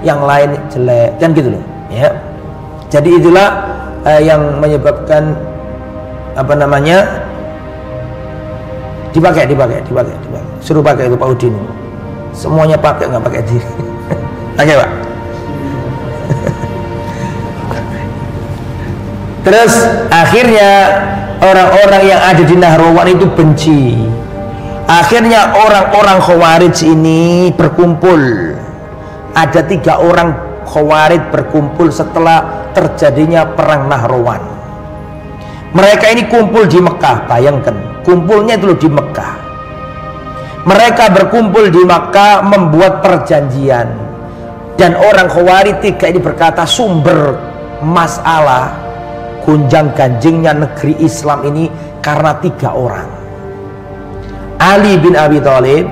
yang lain jelek, kan gitu loh ya. Jadi itulah yang menyebabkan apa namanya dipakai suruh pakai itu Pak Udin, semuanya pakai, nggak pakai diri. Pakai Pak. Terus akhirnya orang-orang yang ada di Nahrawan itu benci. Akhirnya orang-orang Khawarij ini berkumpul. Ada 3 orang Khawarij berkumpul setelah terjadinya perang Nahrawan. Mereka ini kumpul di Mekah, bayangkan, kumpulnya itu di Mekah. Mereka berkumpul di Mekah membuat perjanjian. Dan orang Khawarij 3 ini berkata sumber masalah gonjang ganjingnya negeri Islam ini karena 3 orang. Ali bin Abi Thalib,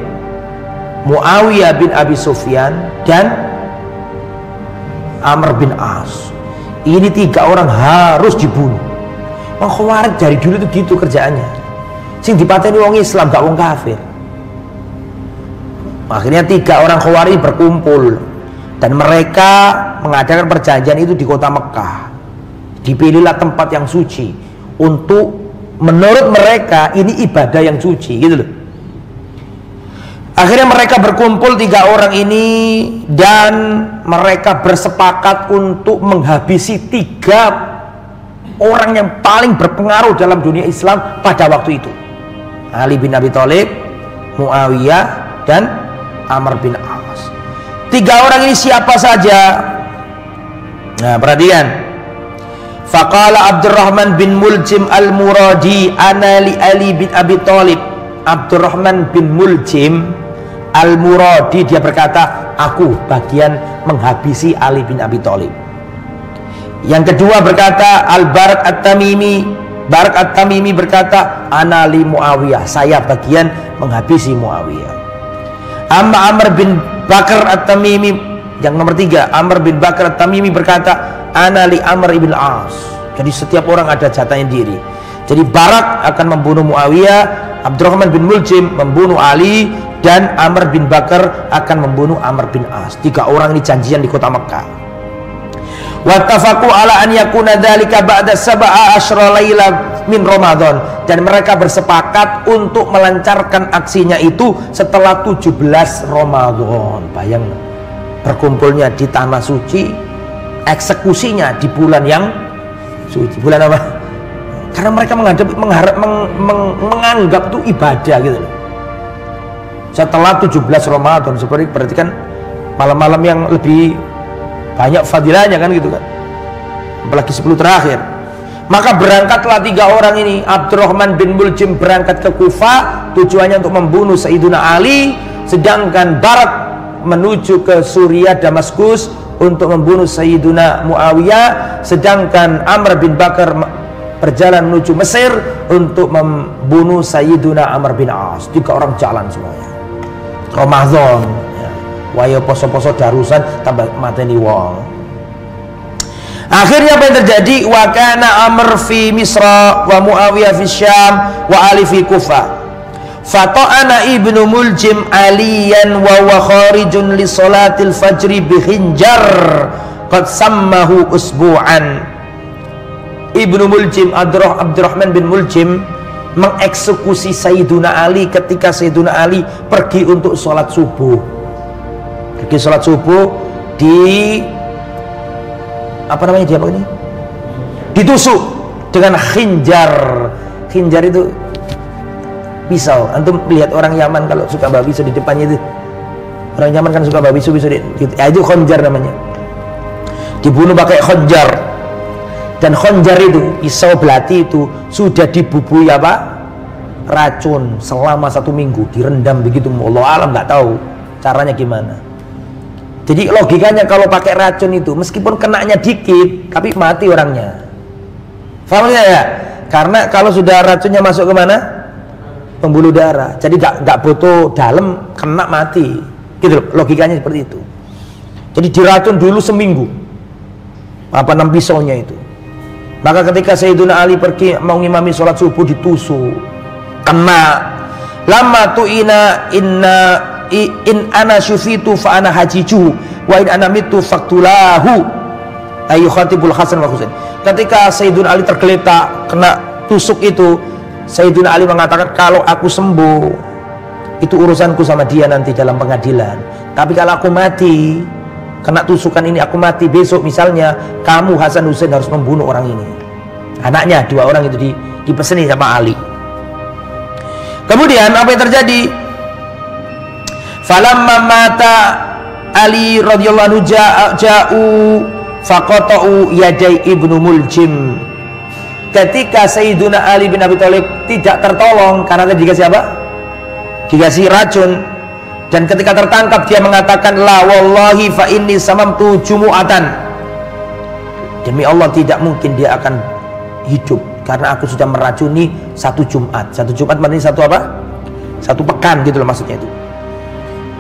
Muawiyah bin Abi Sufyan, dan Amr bin As. Ini 3 orang harus dibunuh. Wong Khawarij dari dulu itu gitu kerjaannya. Sing dipateni wong Islam, gak wong kafir. Akhirnya 3 orang Khawarij berkumpul dan mereka mengadakan perjanjian itu di kota Mekah. Dipilihlah tempat yang suci untuk, menurut mereka ini ibadah yang suci, gitu loh. Akhirnya mereka berkumpul 3 orang ini dan mereka bersepakat untuk menghabisi 3 orang yang paling berpengaruh dalam dunia Islam pada waktu itu. Ali bin Abi Thalib, Muawiyah, dan Amr bin As. 3 orang ini siapa saja? Nah, perhatikan. Faqala Abdurrahman bin Muljim al-Muradi ana li Ali bin Abi Thalib. Abdurrahman bin Muljim al-Muradi, dia berkata, aku bagian menghabisi Ali bin Abi Thalib. Yang kedua berkata Al-Barak At-Tamimi. Barak At-Tamimi berkata, ana li Muawiyah, saya bagian menghabisi Muawiyah. Amma Amr bin Bakar At-Tamimi, yang nomor 3, Amr bin Bakar At-Tamimi berkata, ana li Amr ibn As. Jadi setiap orang ada jatahnya diri. Jadi Barak akan membunuh Muawiyah, Abdurrahman bin Muljim membunuh Ali, dan Amr bin Bakar akan membunuh Amr bin As. 3 orang ini janjian di kota Mekah. Wattafaqu ala an yakuna dzalika ba'da 17 laila min Ramadan, dan mereka bersepakat untuk melancarkan aksinya itu setelah 17 Ramadan. Bayang, berkumpulnya di tanah suci, eksekusinya di bulan yang suci. Bulan apa? Karena mereka menganggap itu ibadah gitu loh. Setelah 17 Ramadan, seperti berarti kan malam-malam yang lebih banyak fadilahnya kan gitu kan, apalagi 10 terakhir. Maka berangkatlah 3 orang ini. Abdurrahman bin Muljim berangkat ke Kufah, tujuannya untuk membunuh Sayyiduna Ali. Sedangkan Barak menuju ke Suriah, Damaskus, untuk membunuh Sayyiduna Muawiyah. Sedangkan Amr bin Bakar berjalan menuju Mesir untuk membunuh Sayyiduna Amr bin As. 3 orang jalan semuanya. Ramadan ya. Wayo poso-poso darusan tambah mateni wong. Akhirnya apa yang terjadi? Wa kana Amr fi Misra wa Muawiyah fi Syam wa Ali fi Kufah. Fata'ana Ibnu Muljim aliyan wa huwa kharijun li salatil fajri bi khinjar qad sammahu usbu'an. Ibnu Muljim, Abdurrahman bin Muljim, mengeksekusi Sayyiduna Ali ketika Sayyiduna Ali pergi untuk sholat subuh. Pergi sholat subuh di apa namanya, dia apa ini? Ditusuk dengan khinjar. Khinjar itu pisau. Antum lihat orang Yaman kalau suka babi pisau di depannya itu. Orang Yaman kan suka babi pisau gitu. Ya, itu khinjar namanya. Dibunuh pakai khinjar. Dan khinjar itu, pisau belati itu sudah dibubui apa? Racun selama 1 minggu, direndam begitu. Allah alam nggak tahu caranya gimana. Jadi logikanya kalau pakai racun itu meskipun kenanya dikit tapi mati orangnya. Paham ya? Karena kalau sudah racunnya masuk ke mana? Pembuluh darah. Jadi nggak butuh dalam, kena mati. Gitu loh, logikanya seperti itu. Jadi diracun dulu seminggu. Apa 6 pisaunya itu. Maka ketika Sayyiduna Ali pergi mau ngimami sholat subuh ditusuk. Kena. Lama tu'ina in ana syufitu fa ana hajijuhu wa in ana mitu faqtulahu ayu khatibul Hasan wa Husain. Ketika Sayyiduna Ali tergeletak kena tusuk itu, Sayyiduna Ali mengatakan, kalau aku sembuh itu urusanku sama dia nanti dalam pengadilan, tapi kalau aku mati kena tusukan ini, aku mati besok misalnya, kamu Hasan Husain harus membunuh orang ini. Anaknya 2 orang itu dipeseni sama Ali. Kemudian apa yang terjadi? Falamma mata Ali radhiyallahu anhu ja'u faqata'u yaday Ibnu Muljim. Ketika Sayyiduna Ali bin Abi Thalib tidak tertolong karena dikasih apa? Dikasih racun. Dan ketika tertangkap dia mengatakan, la wallahi fa inni samamtu jumu'atan. Demi Allah tidak mungkin dia akan hidup karena aku sudah meracuni 1 Jumat. 1 Jumat maksudnya 1 apa? 1 pekan gitu loh maksudnya itu.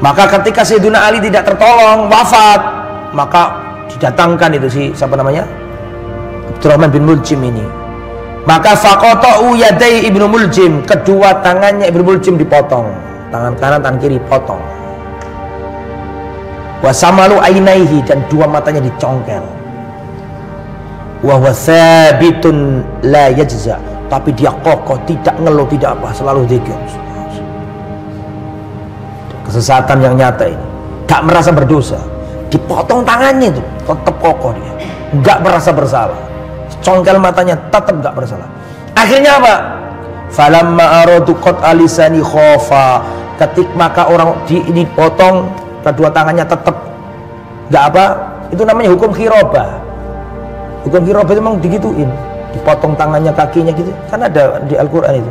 Maka ketika Sayyiduna Ali tidak tertolong, wafat, maka didatangkan itu si siapa namanya? Abdurrahman bin Muljim ini. Maka faqata'u yaday Ibnu Muljim, kedua tangannya Ibnu Muljim dipotong. Tangan kanan, tangan kiri potong. Wa samalu ainaihi, dan 2 matanya dicongkel. Wa huwa tsabitun la yajza, tapi dia kokoh, tidak ngeluh, tidak apa, selalu zikir. Kesesatan yang nyata ini, gak merasa berdosa, dipotong tangannya itu tetap kokoh dia, gak merasa bersalah, congkel matanya tetap gak bersalah. Akhirnya apa? Falamma aradu qat alisani khofa, maka orang ini potong kedua tangannya tetap gak apa, itu namanya hukum khirobah. Hukum khirobah itu memang digituin, dipotong tangannya, kakinya gitu, kan ada di Al-Quran itu.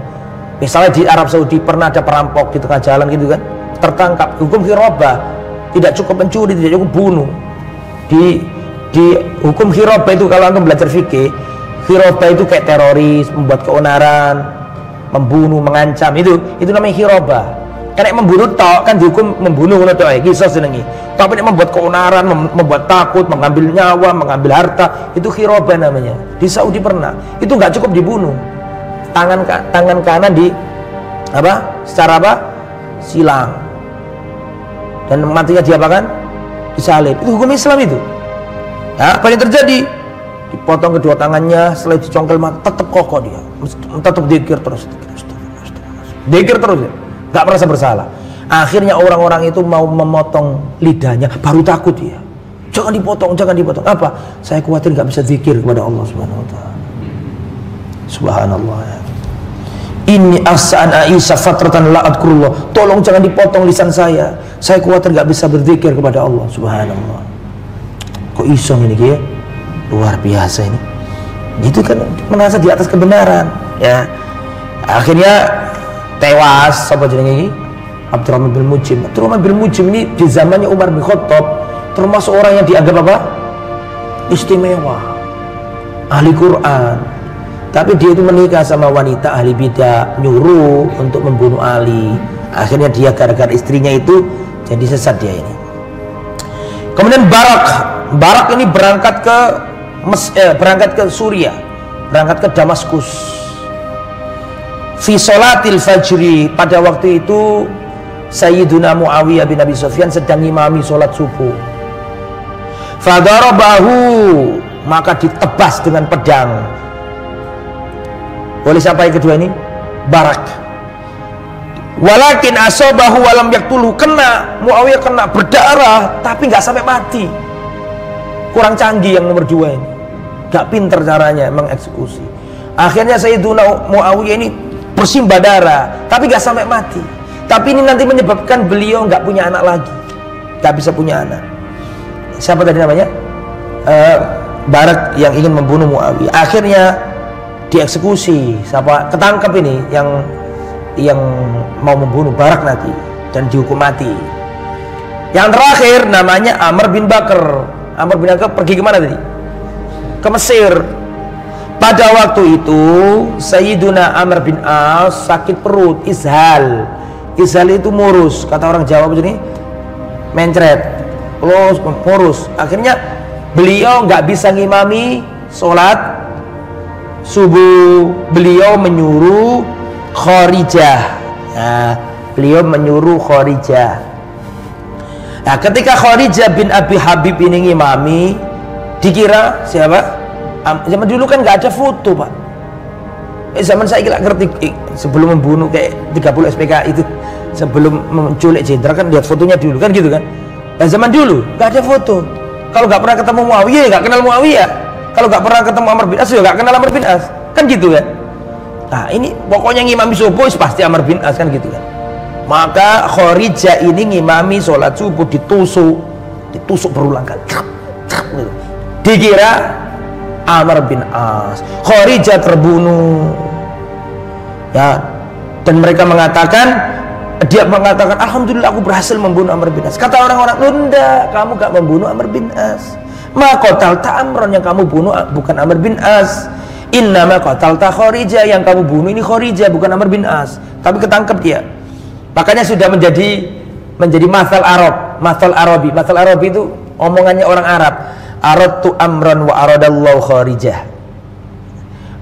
Misalnya di Arab Saudi pernah ada perampok di tengah jalan gitu kan, tertangkap, hukum khirobah, tidak cukup mencuri, tidak cukup bunuh. Di hukum khirobah itu, kalau antum belajar fikih, khirobah itu kayak teroris, membuat keonaran, membunuh, mengancam, itu namanya khirobah. Karena membunuh tok kan dihukum membunuh ngono tok, kisah senengi. Tapi nek membuat keonaran, membuat takut, mengambil nyawa, mengambil harta, itu khirobah namanya. Di Saudi pernah, itu nggak cukup dibunuh. Tangan kanan di apa? Secara apa? Silang. Dan matinya diapakan? Disalib. Itu hukum Islam itu. Nah, apa yang terjadi? Dipotong kedua tangannya, setelah dicongkel mata, tetap kokoh dia, tetap dzikir terus, dzikir terus, nggak merasa bersalah. Akhirnya orang-orang itu mau memotong lidahnya, baru takut dia. Jangan dipotong, jangan dipotong. Apa? Saya khawatir nggak bisa dzikir kepada Allah Subhanahu Wa Taala. Subhanallah. Ini as'an Aisyah fatratan la adkurullah. Tolong jangan dipotong lisan saya. Saya khawatir nggak bisa berzikir kepada Allah. Subhanallah. Kok isong ini ya? Luar biasa ini. Itu kan merasa di atas kebenaran, ya. Akhirnya tewas sapa jenenge iki? Abdurrahman bin Muljim. Abdurrahman bin Muljim ini di zamannya Umar bin Khattab termasuk orang yang dianggap apa? Istimewa, ahli Quran. Tapi dia itu menikah sama wanita ahli bidah, nyuruh untuk membunuh Ali. Akhirnya dia gara-gara istrinya itu jadi sesat dia ini. Kemudian Barak ini berangkat ke Suriah, berangkat ke Damaskus. Fi sholatil fajri, pada waktu itu Sayyiduna Muawiyah bin Abi Sufyan sedang ngimami sholat subuh. Fadarabahu, maka ditebas dengan pedang. Oleh siapa yang kedua ini? Barak. Walakin asabahu walam yaktuluhu, kena Muawiyah, kena berdarah tapi nggak sampai mati. Kurang canggih yang nomor dua ini, nggak pinter caranya mengeksekusi. Akhirnya Sayyiduna Muawiyah ini bersimbah darah tapi nggak sampai mati. Tapi ini nanti menyebabkan beliau nggak punya anak lagi, nggak bisa punya anak. Siapa tadi namanya? Barak yang ingin membunuh Muawiyah. Akhirnya dieksekusi. Siapa? Ketangkep ini yang mau membunuh Barak nanti dan dihukum mati. Yang terakhir namanya Amr bin Bakar. Amr bin Bakar pergi kemana tadi? Ke Mesir. Pada waktu itu Sayyiduna Amr bin As sakit perut, ishal. Ishal itu murus, kata orang Jawa begini, mencret, murus. Akhirnya beliau nggak bisa ngimami sholat subuh. Beliau menyuruh Kharijah. Nah, beliau menyuruh Kharijah. Nah, ketika Kharijah bin Abi Habib ini ngimami, dikira siapa? Zaman dulu kan nggak ada foto, Pak. Zaman saya nggak ngerti, sebelum membunuh kayak 30 SPK itu, sebelum menculik jenderal kan lihat fotonya dulu kan gitu kan. Nah, zaman dulu nggak ada foto. Kalau nggak pernah ketemu Muawiyah nggak kenal Muawiyah. Kalau nggak pernah ketemu Amr bin As juga nggak kenal Amr bin As, kan gitu kan. Nah, ini pokoknya ngimami subuh pasti Amr bin As kan gitu kan. Maka Kharijah ini ngimami sholat subuh ditusuk berulang kali. Dikira Amr bin As. Kharijah terbunuh, ya, dan mereka mengatakan, dia mengatakan, alhamdulillah aku berhasil membunuh Amr bin As. Kata orang-orang, enggak, kamu gak membunuh Amr bin As. Ma qatalta Amron, yang kamu bunuh bukan Amr bin As. Innama qatalta Kharijah, yang kamu bunuh ini Kharijah bukan Amr bin As. Tapi ketangkep dia. Makanya sudah menjadi mathal Arab, mathal Arabi. Mathal Arabi itu omongannya orang Arab. Aradtu amran wa aradallahu Kharijah.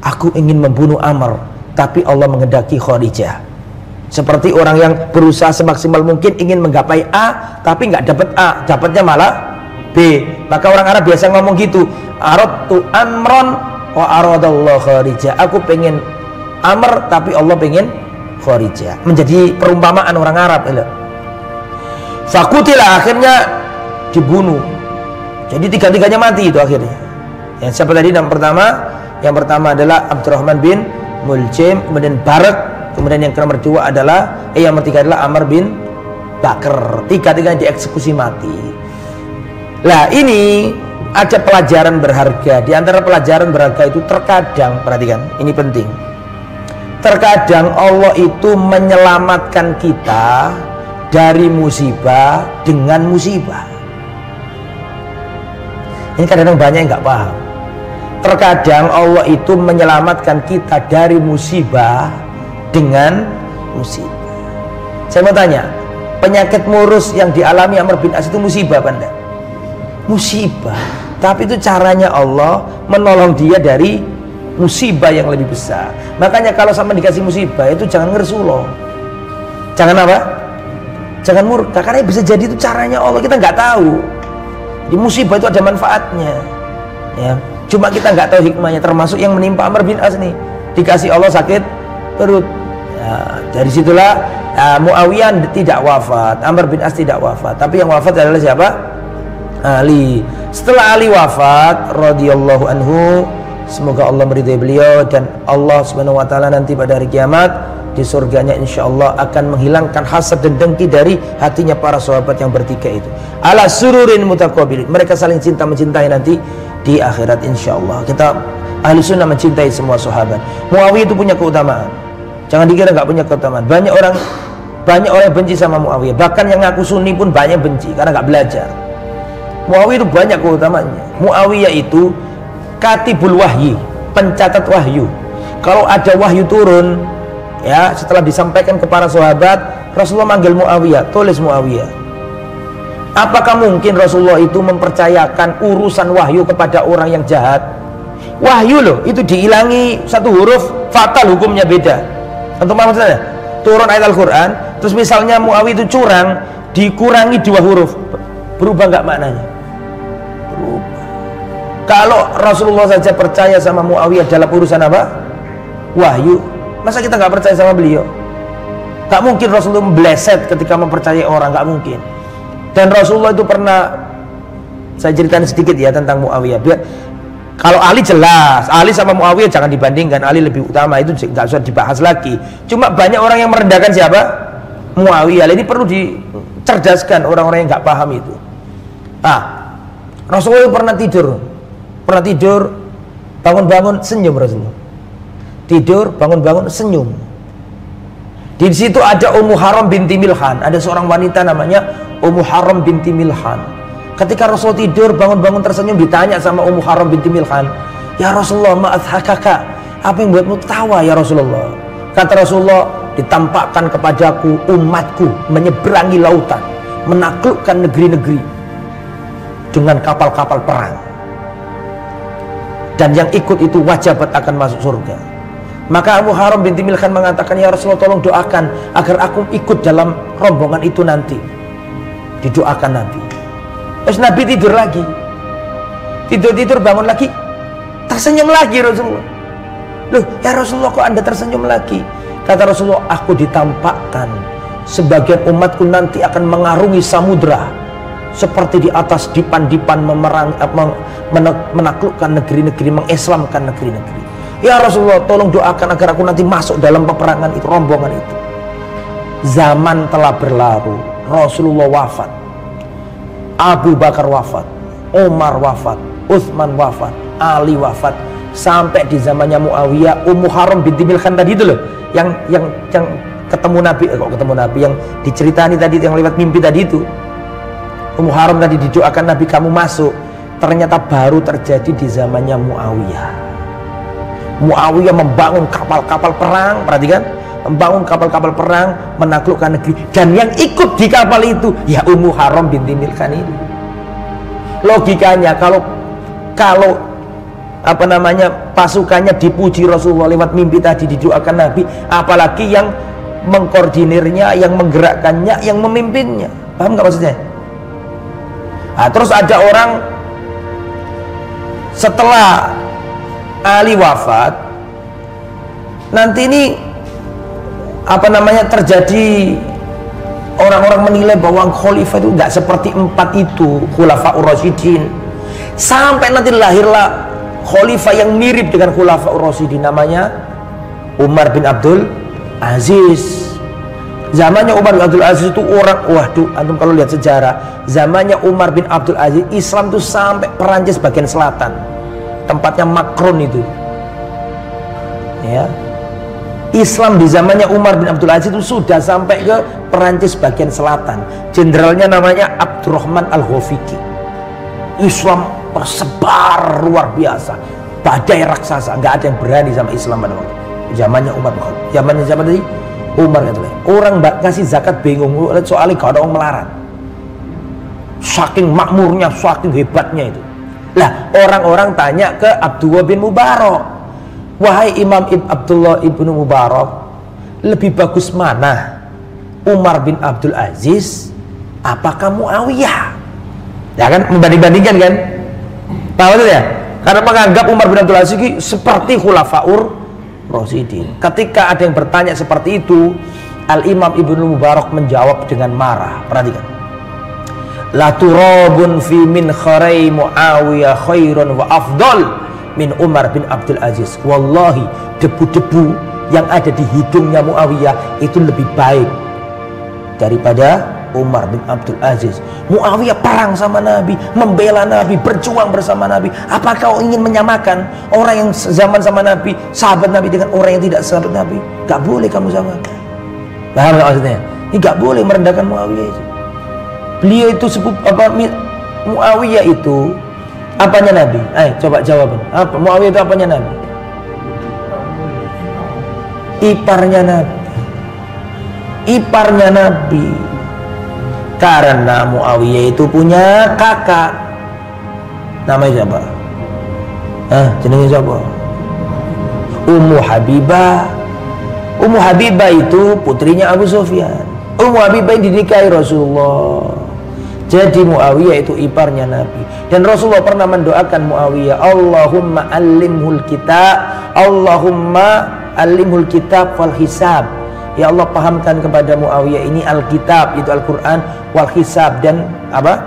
Aku ingin membunuh Amr, tapi Allah menghendaki Kharijah. Seperti orang yang berusaha semaksimal mungkin ingin menggapai A, tapi nggak dapat A, dapatnya malah B. Maka orang Arab biasa ngomong gitu. Aradtu amran wa aradallahu Kharijah. Aku pengen Amr, tapi Allah pengen Kharijah. Menjadi perumpamaan orang Arab. Fakutilah, akhirnya dibunuh. Jadi tiga-tiganya mati itu akhirnya. Yang siapa tadi? Yang pertama adalah Abdurrahman bin Muljim, kemudian Barak, kemudian yang nomor dua adalah yang ketiga adalah Amr bin Bakar. Tiga-tiganya dieksekusi mati. Lah, ini ada pelajaran berharga. Di antara pelajaran berharga itu terkadang, perhatikan, ini penting. Terkadang Allah itu menyelamatkan kita dari musibah dengan musibah. Ini kadang-kadang banyak yang nggak paham. Terkadang Allah itu menyelamatkan kita dari musibah dengan musibah. Saya mau tanya, penyakit murus yang dialami Amr bin As itu musibah apa enggak? Musibah. Tapi itu caranya Allah menolong dia dari musibah yang lebih besar. Makanya kalau sama dikasih musibah itu jangan ngersuloh. Jangan apa? Jangan murka, karena bisa jadi itu caranya Allah, kita nggak tahu. Di musibah itu ada manfaatnya, ya. Cuma kita nggak tahu hikmahnya. Termasuk yang menimpa Amr bin As nih, dikasih Allah sakit perut. Ya, dari situlah Muawiyah tidak wafat, Amr bin As tidak wafat. Tapi yang wafat adalah siapa? Ali. Setelah Ali wafat, radhiyallahu anhu, semoga Allah meridai beliau, dan Allah subhanahu wa ta'ala nanti pada hari kiamat di surganya insyaallah akan menghilangkan hasad dan dengki dari hatinya para sahabat yang bertiga itu. Ala sururin mutaqabilin, mereka saling cinta mencintai nanti di akhirat insyaallah. Kita Ahli sunnah mencintai semua sahabat. Muawiyah itu punya keutamaan. Jangan dikira nggak punya keutamaan. Banyak orang benci sama Muawiyah. Bahkan yang ngaku sunni pun banyak benci karena nggak belajar. Muawiyah itu banyak keutamaannya. Muawiyah itu katibul wahyi, pencatat wahyu. Kalau ada wahyu turun, ya setelah disampaikan ke para sahabat, Rasulullah manggil Muawiyah, tulis Muawiyah. Apakah mungkin Rasulullah itu mempercayakan urusan wahyu kepada orang yang jahat? Wahyu loh, itu dihilangi satu huruf, fatal hukumnya beda. Untuk maksudnya turun ayat Al-Quran, terus misalnya Muawiyah itu curang, dikurangi 2 huruf, berubah nggak maknanya? Berubah. Kalau Rasulullah saja percaya sama Muawiyah dalam urusan apa? Wahyu, masa kita nggak percaya sama beliau? Nggak mungkin Rasulullah membleset ketika mempercayai orang, nggak mungkin. Dan Rasulullah itu pernah, saya ceritakan sedikit ya tentang Muawiyah. Biar kalau Ali jelas, Ali sama Muawiyah jangan dibandingkan, Ali lebih utama, itu nggak usah dibahas lagi. Cuma banyak orang yang merendahkan siapa? Muawiyah. Ini perlu dicerdaskan orang-orang yang nggak paham itu. Rasulullah pernah tidur, bangun-bangun senyum Rasulullah. Tidur, bangun-bangun senyum. Di situ ada Ummu Haram binti Milhan, ada seorang wanita namanya Ummu Haram binti Milhan. Ketika Rasul tidur, bangun-bangun tersenyum, ditanya sama Ummu Haram binti Milhan, "Ya Rasulullah, ma'adhakaka, apa yang buatmu tawa ya Rasulullah?" Kata Rasulullah, "Ditampakkan kepadaku umatku menyeberangi lautan, menaklukkan negeri-negeri dengan kapal-kapal perang. Dan yang ikut itu wajibat akan masuk surga." Maka Ummu Haram binti Milhan mengatakan, "Ya Rasulullah, tolong doakan agar aku ikut dalam rombongan itu nanti." Didoakan Nabi. Terus Nabi tidur lagi, tidur bangun lagi, tersenyum lagi Rasulullah. "Loh ya Rasulullah, kok Anda tersenyum lagi?" Kata Rasulullah, "Aku ditampakkan sebagian umatku nanti akan mengarungi samudra seperti di atas dipan-dipan menaklukkan negeri-negeri, mengislamkan negeri-negeri. Ya Rasulullah, tolong doakan agar aku nanti masuk dalam peperangan itu, rombongan itu." Zaman telah berlalu, Rasulullah wafat, Abu Bakar wafat, Umar wafat, Utsman wafat, Ali wafat, sampai di zamannya Muawiyah. Ummu Haram binti Milhan tadi itu loh, yang ketemu Nabi, yang diceritani tadi, yang lewat mimpi tadi itu. Ummu Haram tadi didoakan Nabi, kamu masuk. Ternyata baru terjadi di zamannya Muawiyah. Muawiyah membangun kapal-kapal perang, perhatikan, membangun kapal-kapal perang, menaklukkan negeri, dan yang ikut di kapal itu ya Ummu Haram binti Milhan ini. Logikanya kalau pasukannya dipuji Rasulullah lewat mimpi tadi, didoakan Nabi, apalagi yang mengkoordinirnya, yang menggerakkannya, yang memimpinnya. Paham nggak maksudnya? Terus ada orang setelah Ali wafat, nanti ini terjadi, orang-orang menilai bahwa khalifah itu nggak seperti 4 itu Khulafaur Rasyidin, sampai nanti lahirlah khalifah yang mirip dengan Khulafaur Rasyidin, namanya Umar bin Abdul Aziz. Zamannya Umar bin Abdul Aziz itu antum kalau lihat sejarah, zamannya Umar bin Abdul Aziz, Islam itu sampai Perancis bagian selatan, tempatnya Macron itu, ya. Islam di zamannya Umar bin Abdul Aziz itu sudah sampai ke Perancis bagian selatan. Jenderalnya namanya Abdurrahman Al-Ghafiqi. Islam tersebar luar biasa, badai raksasa, nggak ada yang berani sama Islam pada waktu zamannya Umar bin Khattab. Zamannya siapa tadi? Umar katanya. Orang ngasih zakat bingung, soalnya gak ada orang melarat. Saking makmurnya, saking hebatnya itu. Lah orang-orang tanya ke Abdullah bin Mubarak, "Wahai Imam Abdullah ibnu Mubarak, lebih bagus mana, Umar bin Abdul Aziz apakah Muawiyah?" Ya kan, membanding-bandingkan kan. Tahu ya? Karena menganggap Umar bin Abdul Aziz seperti Khulafaur Rasyidin. Ketika ada yang bertanya seperti itu, Al-Imam Ibnu Mubarak menjawab dengan marah. Perhatikan. "La turabun fi min kharai Muawiyah khairun wa afdal min Umar bin Abdul Aziz." Wallahi, debu-debu yang ada di hidungnya Muawiyah itu lebih baik daripada Umar bin Abdul Aziz. Muawiyah perang sama Nabi, membela Nabi, berjuang bersama Nabi. Apa kau ingin menyamakan orang yang zaman sama Nabi, sahabat Nabi, dengan orang yang tidak sahabat Nabi? Gak boleh kamu samakan. Paham gak maksudnya? Ini gak boleh merendahkan Muawiyah itu. Beliau itu Muawiyah itu apanya Nabi? Ayo coba jawaban. Apa Muawiyah itu apanya Nabi? Iparnya Nabi. Iparnya Nabi. Karena Muawiyah itu punya kakak. Namanya siapa? Jenenge siapa? Ummu Habibah. Ummu Habibah itu putrinya Abu Sufyan. Ummu Habibah yang dinikahi Rasulullah. Jadi Muawiyah itu iparnya Nabi. Dan Rasulullah pernah mendoakan Muawiyah, Allahumma allimhul kitab, Allahumma allimhul kitab wal hisab. Ya Allah, pahamkan kepada Muawiyah ini Alkitab, itu Al-Quran, wal hisab, dan apa?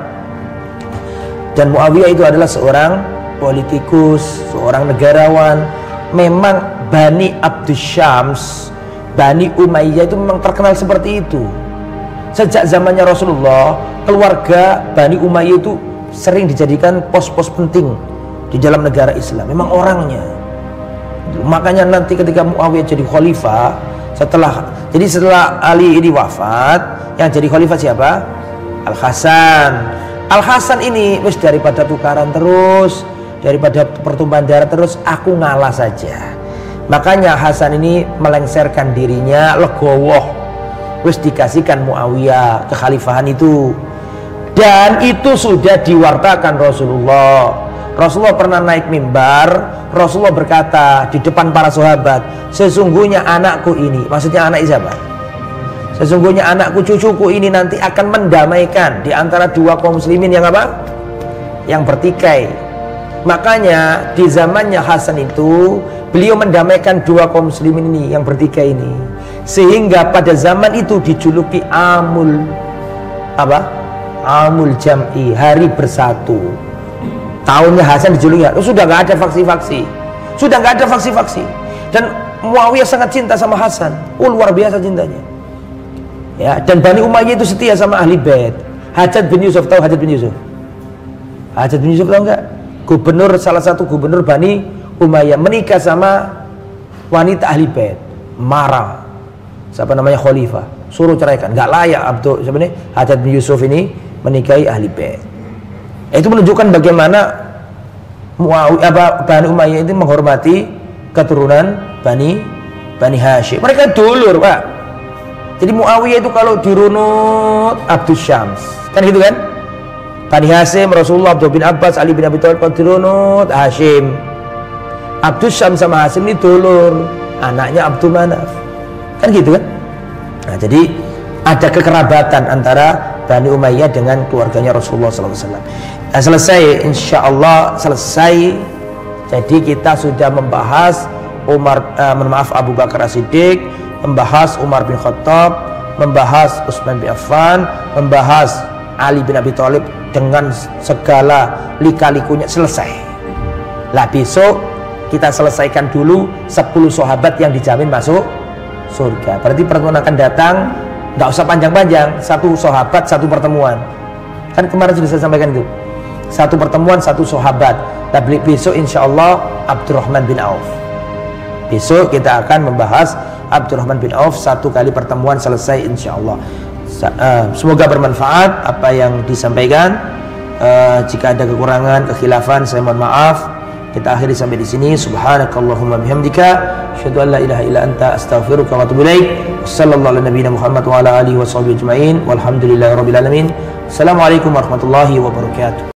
Dan Muawiyah itu adalah seorang politikus, seorang negarawan. Memang Bani Abdus Syams, Bani Umayyah itu memang terkenal seperti itu. Sejak zamannya Rasulullah, keluarga Bani Umayyah itu sering dijadikan pos-pos penting di dalam negara Islam. Memang orangnya. Makanya nanti ketika Muawiyah jadi khalifah, setelah Ali ini wafat, yang jadi khalifah siapa? Al-Hasan. Al-Hasan ini wis daripada tukaran terus, daripada pertumpahan darah terus, aku ngalah saja. Makanya Hasan ini melengsarkan dirinya, legowo, wis dikasihkan Muawiyah kekhalifahan itu. Dan itu sudah diwartakan Rasulullah. Rasulullah pernah naik mimbar, Rasulullah berkata di depan para sahabat, sesungguhnya anakku ini, maksudnya anak siapa? Sesungguhnya anakku, cucuku ini nanti akan mendamaikan di antara dua kaum muslimin yang apa? Yang bertikai. Makanya di zamannya Hasan itu, beliau mendamaikan dua kaum muslimin ini yang bertikai ini. Sehingga pada zaman itu dijuluki Amul apa? Amul Jam'i, hari bersatu. Tahunnya Hasan dijuluki, sudah nggak ada faksi-faksi, sudah nggak ada faksi-faksi. Dan Muawiyah sangat cinta sama Hasan, luar biasa cintanya. Ya, dan Bani Umayyah itu setia sama ahli bait. Hajjaj bin Yusuf, tahu Hajjaj bin Yusuf? Hajjaj bin Yusuf tahu nggak? Gubernur, salah satu gubernur Bani Umayyah, menikah sama wanita ahli bait. Marah, siapa namanya, khalifah, suruh ceraikan, nggak layak Abdul sebenarnya Hajjaj bin Yusuf ini menikahi ahli bait. Itu menunjukkan bagaimana Bani Umayyah itu menghormati keturunan Bani Hashim. Mereka dulur, Pak. Jadi Muawiyah itu kalau dirunut Abdus Syams, kan gitu kan? Bani Hashim, Rasulullah, Abdul bin Abbas, Ali bin Abi Thalib, kalau dirunut Hashim. Abdus Syams sama Hashim ini dulur, anaknya Abdul Manaf. Kan gitu kan? Nah, jadi ada kekerabatan antara Bani Umayyah dengan keluarganya Rasulullah SAW. Nah, selesai, insya Allah selesai. Jadi kita sudah membahas Abu Bakar As-Siddiq, membahas Umar bin Khattab, membahas Utsman bin Affan, membahas Ali bin Abi Thalib dengan segala lika-likunya, selesai. Lah besok kita selesaikan dulu 10 sahabat yang dijamin masuk surga. Berarti pertemuan akan datang nggak usah panjang-panjang, 1 sahabat 1 pertemuan. Kan kemarin sudah saya sampaikan itu, 1 pertemuan 1 sahabat. Tapi besok insya Allah Abdurrahman bin Auf. Besok kita akan membahas Abdurrahman bin Auf, 1 kali pertemuan selesai insya Allah. Semoga bermanfaat apa yang disampaikan. Jika ada kekurangan, kekhilafan, saya mohon maaf. Kita akhiri sampai di sini. Subhanakallahumma bihamdika, asyhadu an la ilaha illa anta, astaghfiruka wa atubu ilaik. Wassallallahu ala nabiyina Muhammad wa ala alihi washabbihi ajmain. Walhamdulillahirabbil alamin. Assalamualaikum warahmatullahi wabarakatuh.